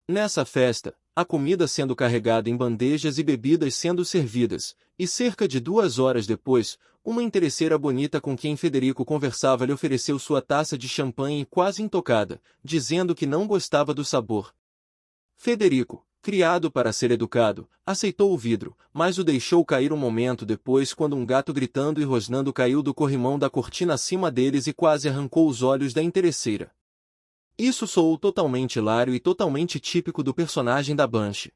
Nessa festa, a comida sendo carregada em bandejas e bebidas sendo servidas, e cerca de 2 horas depois, uma interesseira bonita com quem Federico conversava lhe ofereceu sua taça de champanhe quase intocada, dizendo que não gostava do sabor. Federico, criado para ser educado, aceitou o vidro, mas o deixou cair um momento depois quando um gato gritando e rosnando caiu do corrimão da cortina acima deles e quase arrancou os olhos da interesseira. Isso soou totalmente hilário e totalmente típico do personagem da Banshee.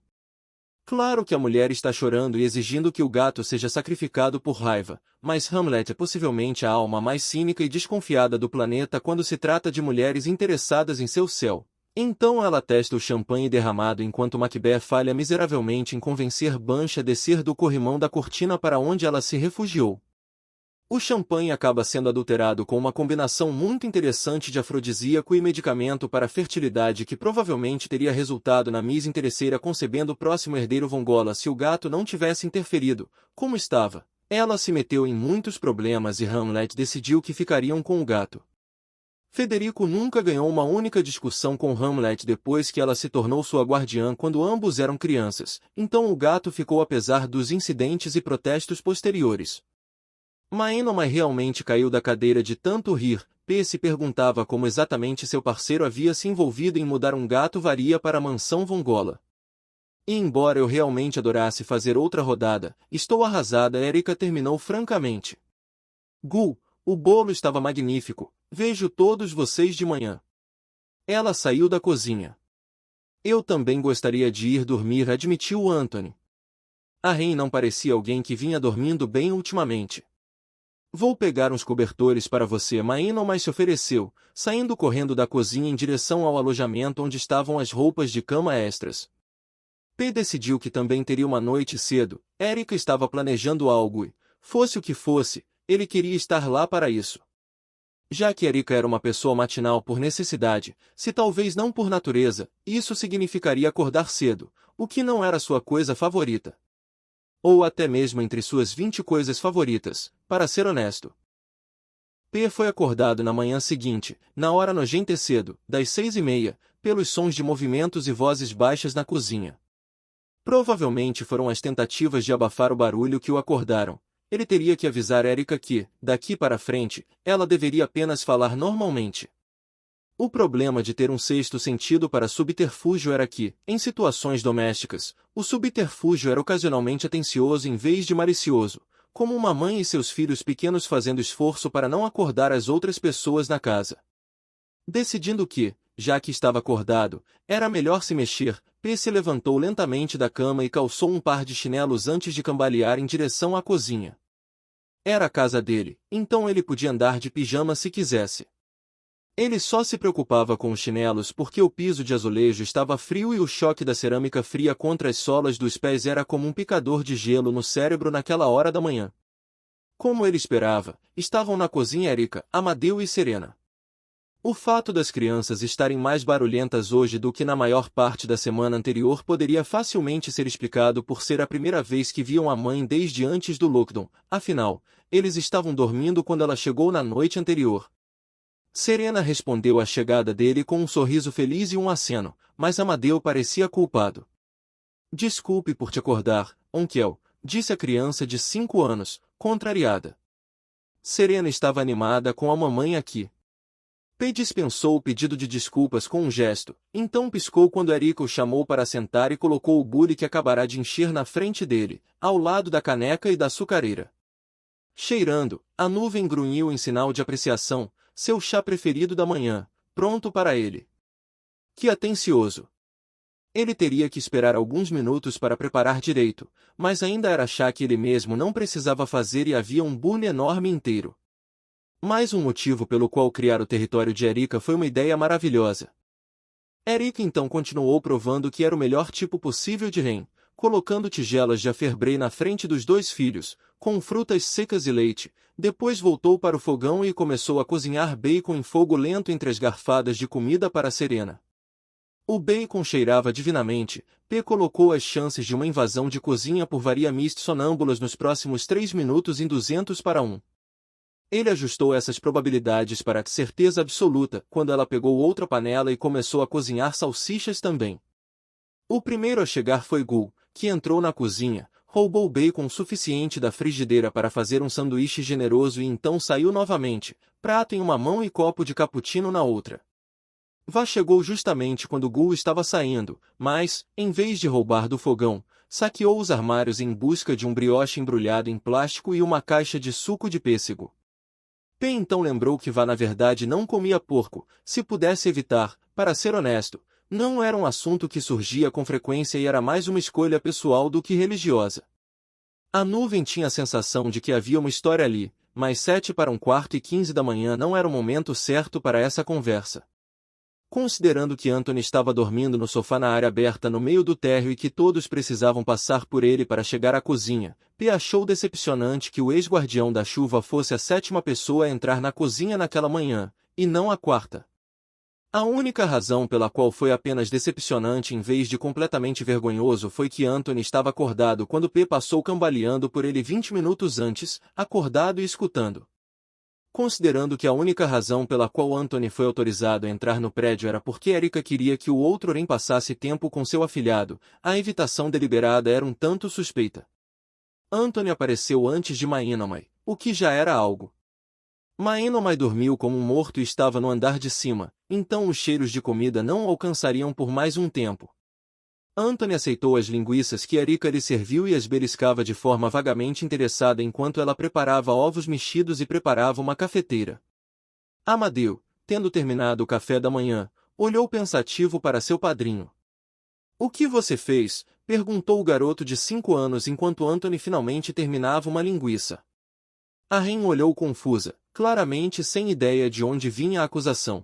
Claro que a mulher está chorando e exigindo que o gato seja sacrificado por raiva, mas Hamlet é possivelmente a alma mais cínica e desconfiada do planeta quando se trata de mulheres interessadas em seu céu. Então ela testa o champanhe derramado enquanto Macbeth falha miseravelmente em convencer Banshee a descer do corrimão da cortina para onde ela se refugiou. O champanhe acaba sendo adulterado com uma combinação muito interessante de afrodisíaco e medicamento para a fertilidade que provavelmente teria resultado na Miss Interesseira concebendo o próximo herdeiro Vongola se o gato não tivesse interferido, como estava. Ela se meteu em muitos problemas e Hamlet decidiu que ficariam com o gato. Federico nunca ganhou uma única discussão com Hamlet depois que ela se tornou sua guardiã quando ambos eram crianças, então o gato ficou apesar dos incidentes e protestos posteriores. Maenoma realmente caiu da cadeira de tanto rir. P se perguntava como exatamente seu parceiro havia se envolvido em mudar um gato varia para a mansão Vongola. E embora eu realmente adorasse fazer outra rodada, estou arrasada. Erika terminou francamente. Gu, o bolo estava magnífico, vejo todos vocês de manhã. Ela saiu da cozinha. Eu também gostaria de ir dormir, admitiu Anthony. A Rain não parecia alguém que vinha dormindo bem ultimamente. Vou pegar uns cobertores para você, Maenoma se ofereceu, saindo correndo da cozinha em direção ao alojamento onde estavam as roupas de cama extras. P decidiu que também teria uma noite cedo. Erika estava planejando algo e, fosse o que fosse, ele queria estar lá para isso. Já que Erika era uma pessoa matinal por necessidade, se talvez não por natureza, isso significaria acordar cedo, o que não era sua coisa favorita. Ou até mesmo entre suas 20 coisas favoritas, para ser honesto. P foi acordado na manhã seguinte, na hora nojenta e cedo, das 6:30, pelos sons de movimentos e vozes baixas na cozinha. Provavelmente foram as tentativas de abafar o barulho que o acordaram. Ele teria que avisar Erika que, daqui para frente, ela deveria apenas falar normalmente. O problema de ter um sexto sentido para subterfúgio era que, em situações domésticas, o subterfúgio era ocasionalmente atencioso em vez de malicioso, como uma mãe e seus filhos pequenos fazendo esforço para não acordar as outras pessoas na casa. Decidindo que, já que estava acordado, era melhor se mexer, P se levantou lentamente da cama e calçou um par de chinelos antes de cambalear em direção à cozinha. Era a casa dele, então ele podia andar de pijama se quisesse. Ele só se preocupava com os chinelos porque o piso de azulejo estava frio e o choque da cerâmica fria contra as solas dos pés era como um picador de gelo no cérebro naquela hora da manhã. Como ele esperava, estavam na cozinha Erika, Amadeu e Serena. O fato das crianças estarem mais barulhentas hoje do que na maior parte da semana anterior poderia facilmente ser explicado por ser a primeira vez que viam a mãe desde antes do lockdown, afinal, eles estavam dormindo quando ela chegou na noite anterior. Serena respondeu à chegada dele com um sorriso feliz e um aceno, mas Amadeu parecia culpado. Desculpe por te acordar, Onkel, disse a criança de 5 anos, contrariada. Serena estava animada com a mamãe aqui. P dispensou o pedido de desculpas com um gesto, então piscou quando Erika o chamou para sentar e colocou o bule que acabará de encher na frente dele, ao lado da caneca e da açucareira. Cheirando, a nuvem grunhiu em sinal de apreciação, seu chá preferido da manhã, pronto para ele. Que atencioso! Ele teria que esperar alguns minutos para preparar direito, mas ainda era chá que ele mesmo não precisava fazer e havia um bule enorme inteiro. Mais um motivo pelo qual criar o território de Erika foi uma ideia maravilhosa. Erika então continuou provando que era o melhor tipo possível de ren, colocando tigelas de aferbrei na frente dos 2 filhos, com frutas secas e leite. Depois voltou para o fogão e começou a cozinhar bacon em fogo lento entre as garfadas de comida para Serena. O bacon cheirava divinamente. P colocou as chances de uma invasão de cozinha por varia mist sonâmbulas nos próximos 3 minutos em 200 para 1. Ele ajustou essas probabilidades para certeza absoluta quando ela pegou outra panela e começou a cozinhar salsichas também. O primeiro a chegar foi Gu, que entrou na cozinha, roubou bacon suficiente da frigideira para fazer um sanduíche generoso e então saiu novamente, prato em uma mão e copo de cappuccino na outra. Vá chegou justamente quando Gu estava saindo, mas, em vez de roubar do fogão, saqueou os armários em busca de um brioche embrulhado em plástico e uma caixa de suco de pêssego. P então lembrou que Vá na verdade não comia porco, se pudesse evitar, para ser honesto, não era um assunto que surgia com frequência e era mais uma escolha pessoal do que religiosa. A nuvem tinha a sensação de que havia uma história ali, mas 7 para um quarto e 15 da manhã não era o momento certo para essa conversa. Considerando que Anthony estava dormindo no sofá na área aberta no meio do térreo e que todos precisavam passar por ele para chegar à cozinha, P achou decepcionante que o ex-guardião da chuva fosse a sétima pessoa a entrar na cozinha naquela manhã, e não a quarta. A única razão pela qual foi apenas decepcionante em vez de completamente vergonhoso foi que Anthony estava acordado quando P passou cambaleando por ele 20 minutos antes, acordado e escutando. Considerando que a única razão pela qual Anthony foi autorizado a entrar no prédio era porque Erika queria que o outrem passasse tempo com seu afilhado, a evitação deliberada era um tanto suspeita. Anthony apareceu antes de Mainomai, o que já era algo. Mainomai dormiu como um morto e estava no andar de cima, então os cheiros de comida não o alcançariam por mais um tempo. Anthony aceitou as linguiças que Erika lhe serviu e as beliscava de forma vagamente interessada enquanto ela preparava ovos mexidos e preparava uma cafeteira. Amadeu, tendo terminado o café da manhã, olhou pensativo para seu padrinho. "O que você fez?" perguntou o garoto de 5 anos enquanto Anthony finalmente terminava uma linguiça. A Ren olhou confusa, claramente sem ideia de onde vinha a acusação.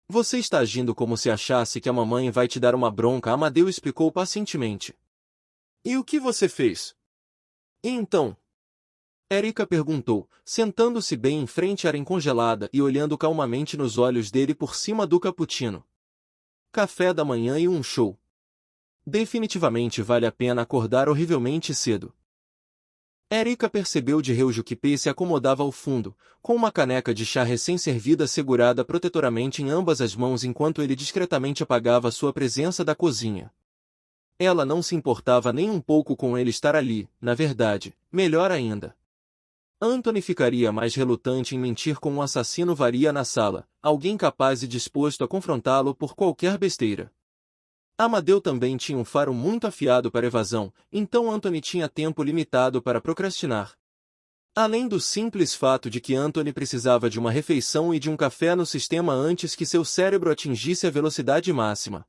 "Você está agindo como se achasse que a mamãe vai te dar uma bronca", Amadeu explicou pacientemente. "E o que você fez?" "E então?" Erika perguntou, sentando-se bem em frente à Ren congelada e olhando calmamente nos olhos dele por cima do cappuccino. "Café da manhã e um show. Definitivamente vale a pena acordar horrivelmente cedo." Erika percebeu de reojo que P se acomodava ao fundo, com uma caneca de chá recém-servida segurada protetoramente em ambas as mãos enquanto ele discretamente apagava sua presença da cozinha. Ela não se importava nem um pouco com ele estar ali, na verdade, melhor ainda. Anthony ficaria mais relutante em mentir com um assassino varia na sala, alguém capaz e disposto a confrontá-lo por qualquer besteira. Amadeu também tinha um faro muito afiado para evasão, então Anthony tinha tempo limitado para procrastinar. Além do simples fato de que Anthony precisava de uma refeição e de um café no sistema antes que seu cérebro atingisse a velocidade máxima.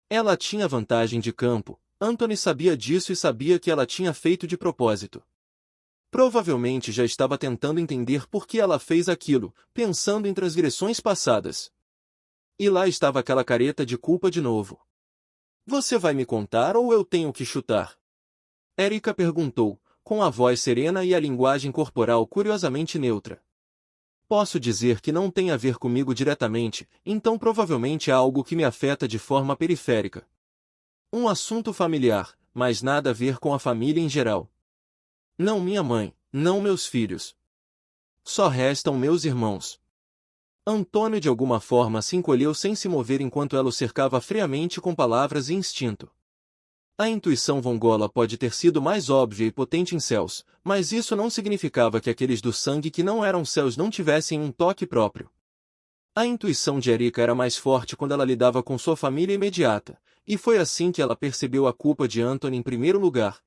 Ela tinha vantagem de campo, Anthony sabia disso e sabia que ela tinha feito de propósito. Provavelmente já estava tentando entender por que ela fez aquilo, pensando em transgressões passadas. E lá estava aquela careta de culpa de novo. "Você vai me contar ou eu tenho que chutar?" Erika perguntou, com a voz serena e a linguagem corporal curiosamente neutra. "Posso dizer que não tem a ver comigo diretamente, então provavelmente é algo que me afeta de forma periférica. Um assunto familiar, mas nada a ver com a família em geral. Não minha mãe, não meus filhos. Só restam meus irmãos." Antônio de alguma forma se encolheu sem se mover enquanto ela o cercava friamente com palavras e instinto. A intuição vongola pode ter sido mais óbvia e potente em céus, mas isso não significava que aqueles do sangue que não eram céus não tivessem um toque próprio. A intuição de Erika era mais forte quando ela lidava com sua família imediata, e foi assim que ela percebeu a culpa de Anthony em primeiro lugar.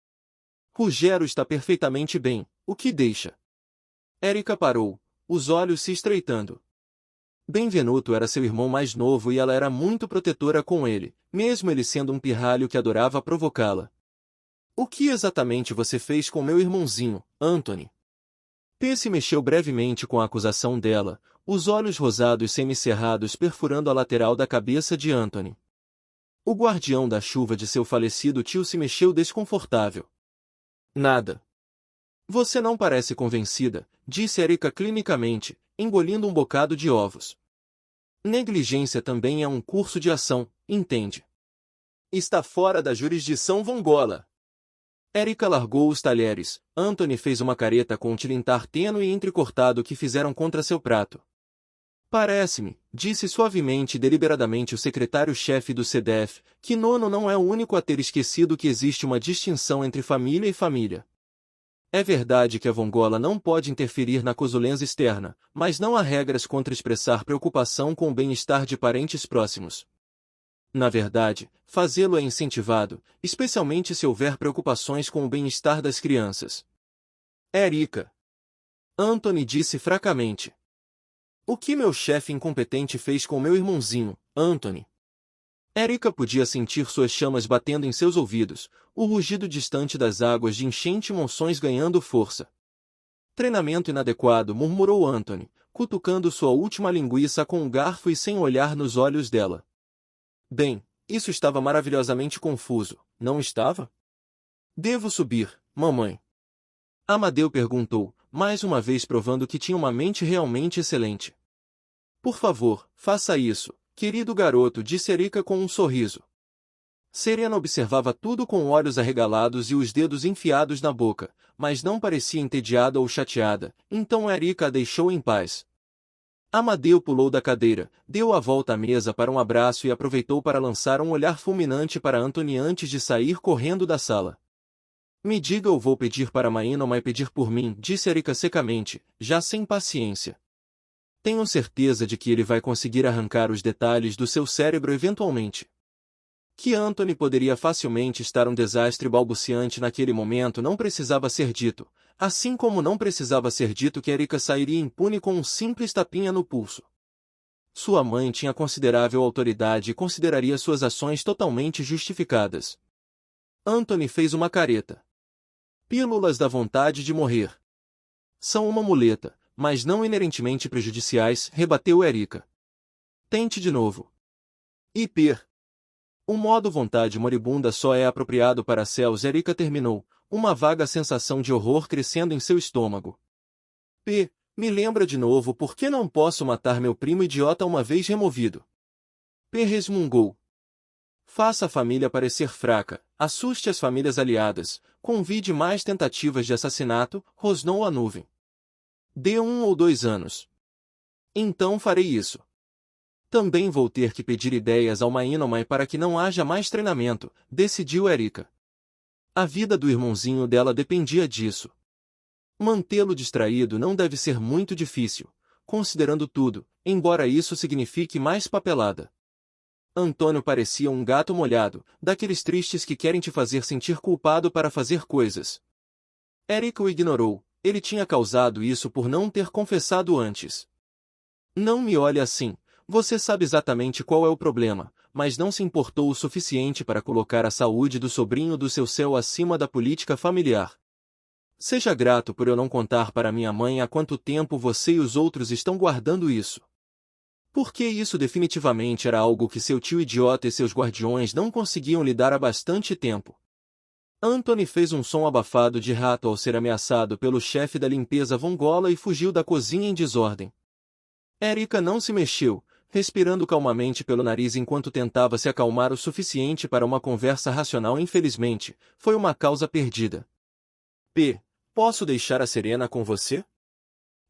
"Ruggiero está perfeitamente bem, o que deixa?" Erika parou, os olhos se estreitando. Benvenuto era seu irmão mais novo e ela era muito protetora com ele, mesmo ele sendo um pirralho que adorava provocá-la. "O que exatamente você fez com meu irmãozinho, Anthony?" P se mexeu brevemente com a acusação dela, os olhos rosados semicerrados perfurando a lateral da cabeça de Anthony. O guardião da chuva de seu falecido tio se mexeu desconfortável. "Nada." "Você não parece convencida", disse Erika clinicamente, engolindo um bocado de ovos. "Negligência também é um curso de ação, entende? Está fora da jurisdição vongola." Erika largou os talheres. Anthony fez uma careta com um tilintar tênue e entrecortado que fizeram contra seu prato. "Parece-me", disse suavemente e deliberadamente o secretário-chefe do CDF, "que Nono não é o único a ter esquecido que existe uma distinção entre família e família. É verdade que a vongola não pode interferir na cozulenza externa, mas não há regras contra expressar preocupação com o bem-estar de parentes próximos. Na verdade, fazê-lo é incentivado, especialmente se houver preocupações com o bem-estar das crianças. Erika. Anthony disse fracamente. O que meu chefe incompetente fez com meu irmãozinho, Anthony? Erika podia sentir suas chamas batendo em seus ouvidos, o rugido distante das águas de enchente e monções ganhando força. Treinamento inadequado, murmurou Anthony, cutucando sua última linguiça com um garfo e sem olhar nos olhos dela. Bem, isso estava maravilhosamente confuso, não estava? Devo subir, mamãe? Amadeu perguntou, mais uma vez provando que tinha uma mente realmente excelente. Por favor, faça isso, querido garoto, disse Erika com um sorriso. Serena observava tudo com olhos arregalados e os dedos enfiados na boca, mas não parecia entediada ou chateada, então Erika a deixou em paz. Amadeu pulou da cadeira, deu a volta à mesa para um abraço e aproveitou para lançar um olhar fulminante para Anthony antes de sair correndo da sala. Me diga ou vou pedir para Mainomai pedir por mim, disse Erika secamente, já sem paciência. Tenho certeza de que ele vai conseguir arrancar os detalhes do seu cérebro eventualmente. Que Anthony poderia facilmente estar um desastre balbuciante naquele momento não precisava ser dito, assim como não precisava ser dito que Erika sairia impune com um simples tapinha no pulso. Sua mãe tinha considerável autoridade e consideraria suas ações totalmente justificadas. Anthony fez uma careta. Pílulas da vontade de morrer. São uma muleta, mas não inerentemente prejudiciais, rebateu Erika. Tente de novo. Hiper. O modo vontade moribunda só é apropriado para céus, Erika terminou, uma vaga sensação de horror crescendo em seu estômago. Me lembra de novo por que não posso matar meu primo idiota uma vez removido. Resmungou. Faça a família parecer fraca, assuste as famílias aliadas, convide mais tentativas de assassinato, rosnou a nuvem. Dê 1 ou 2 anos. Então farei isso. Também vou ter que pedir ideias ao Mainomai para que não haja mais treinamento, decidiu Erika. A vida do irmãozinho dela dependia disso. Mantê-lo distraído não deve ser muito difícil, considerando tudo, embora isso signifique mais papelada. Antônio parecia um gato molhado, daqueles tristes que querem te fazer sentir culpado para fazer coisas. Erika o ignorou, ele tinha causado isso por não ter confessado antes. Não me olhe assim. Você sabe exatamente qual é o problema, mas não se importou o suficiente para colocar a saúde do sobrinho do seu céu acima da política familiar. Seja grato por eu não contar para minha mãe há quanto tempo você e os outros estão guardando isso. Porque isso definitivamente era algo que seu tio idiota e seus guardiões não conseguiam lidar há bastante tempo. Anthony fez um som abafado de rato ao ser ameaçado pelo chefe da limpeza vongola e fugiu da cozinha em desordem. Erika não se mexeu, respirando calmamente pelo nariz enquanto tentava se acalmar o suficiente para uma conversa racional. Infelizmente, foi uma causa perdida. Posso deixar a Serena com você?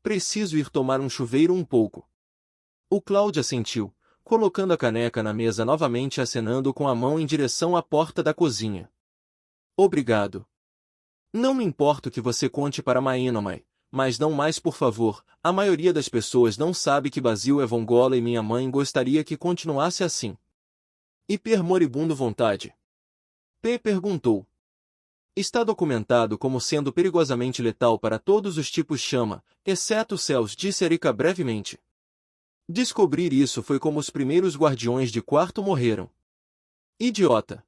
Preciso ir tomar um chuveiro um pouco. O Cláudio assentiu, colocando a caneca na mesa novamente e acenando com a mão em direção à porta da cozinha. Obrigado. Não me importo que você conte para Mainomai. Mas não mais, por favor, a maioria das pessoas não sabe que Basil é vongola e minha mãe gostaria que continuasse assim. Moribundo vontade. Perguntou. Está documentado como sendo perigosamente letal para todos os tipos chama, exceto os céus, disse Erika brevemente. Descobrir isso foi como os primeiros guardiões de quarto morreram. Idiota.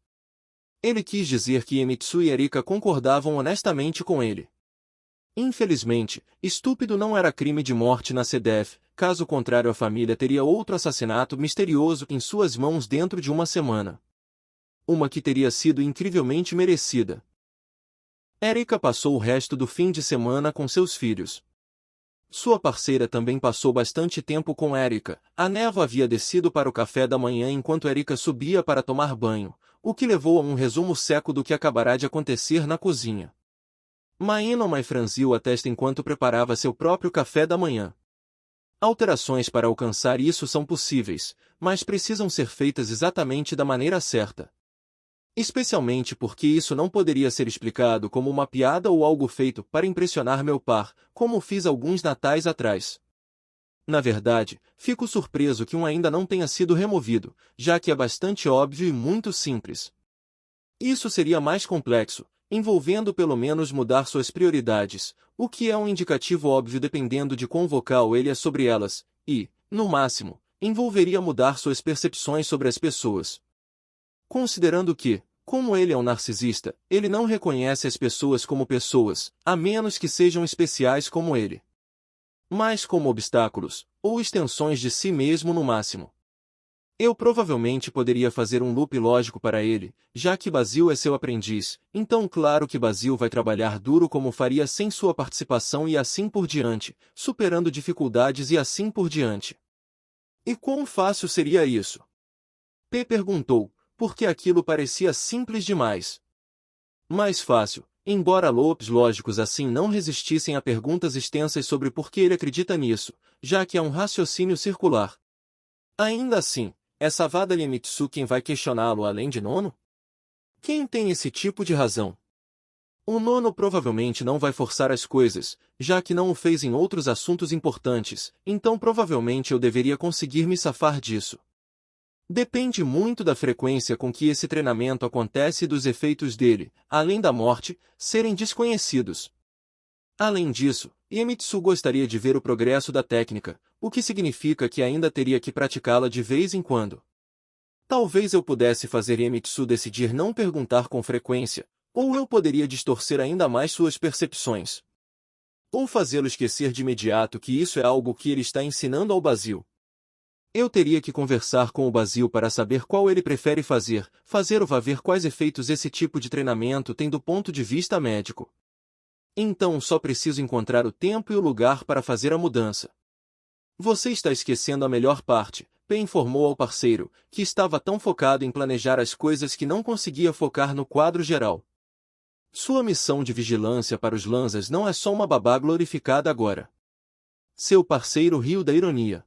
Ele quis dizer que Emitsu e Erika concordavam honestamente com ele. Infelizmente, estúpido não era crime de morte na CDF, caso contrário a família teria outro assassinato misterioso em suas mãos dentro de uma semana. Uma que teria sido incrivelmente merecida. Erika passou o resto do fim de semana com seus filhos. Sua parceira também passou bastante tempo com Erika. A névoa havia descido para o café da manhã enquanto Erika subia para tomar banho, o que levou a um resumo seco do que acabará de acontecer na cozinha. Mainomai franziu a testa enquanto preparava seu próprio café da manhã. Alterações para alcançar isso são possíveis, mas precisam ser feitas exatamente da maneira certa. Especialmente porque isso não poderia ser explicado como uma piada ou algo feito para impressionar meu par, como fiz alguns natais atrás. Na verdade, fico surpreso que um ainda não tenha sido removido, já que é bastante óbvio e muito simples. Isso seria mais complexo, envolvendo pelo menos mudar suas prioridades, o que é um indicativo óbvio dependendo de quão vocal ele é sobre elas, e, no máximo, envolveria mudar suas percepções sobre as pessoas. Considerando que, como ele é um narcisista, ele não reconhece as pessoas como pessoas, a menos que sejam especiais como ele. Mas como obstáculos, ou extensões de si mesmo no máximo. Eu provavelmente poderia fazer um loop lógico para ele, já que Basil é seu aprendiz, então claro que Basil vai trabalhar duro como faria sem sua participação e assim por diante, superando dificuldades e assim por diante. E quão fácil seria isso? P perguntou, porque aquilo parecia simples demais. Mais fácil, embora loops lógicos assim não resistissem a perguntas extensas sobre por que ele acredita nisso, já que é um raciocínio circular. Ainda assim, é Savada Liemitsu quem vai questioná-lo além de Nono? Quem tem esse tipo de razão? O Nono provavelmente não vai forçar as coisas, já que não o fez em outros assuntos importantes, então provavelmente eu deveria conseguir me safar disso. Depende muito da frequência com que esse treinamento acontece e dos efeitos dele, além da morte, serem desconhecidos. Além disso, Iemitsu gostaria de ver o progresso da técnica, o que significa que ainda teria que praticá-la de vez em quando. Talvez eu pudesse fazer Iemitsu decidir não perguntar com frequência, ou eu poderia distorcer ainda mais suas percepções. Ou fazê-lo esquecer de imediato que isso é algo que ele está ensinando ao Basil. Eu teria que conversar com o Basil para saber qual ele prefere fazer ou ver quais efeitos esse tipo de treinamento tem do ponto de vista médico. Então só preciso encontrar o tempo e o lugar para fazer a mudança. Você está esquecendo a melhor parte, P informou ao parceiro, que estava tão focado em planejar as coisas que não conseguia focar no quadro geral. Sua missão de vigilância para os Lanzas não é só uma babá glorificada agora. Seu parceiro riu da ironia.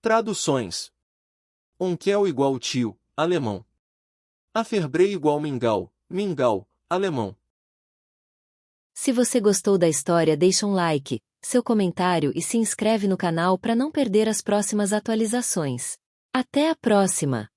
Traduções. Onkel igual tio, alemão. Aferbrei igual mingau, mingau, alemão. Se você gostou da história, deixa um like, seu comentário e se inscreve no canal para não perder as próximas atualizações. Até a próxima!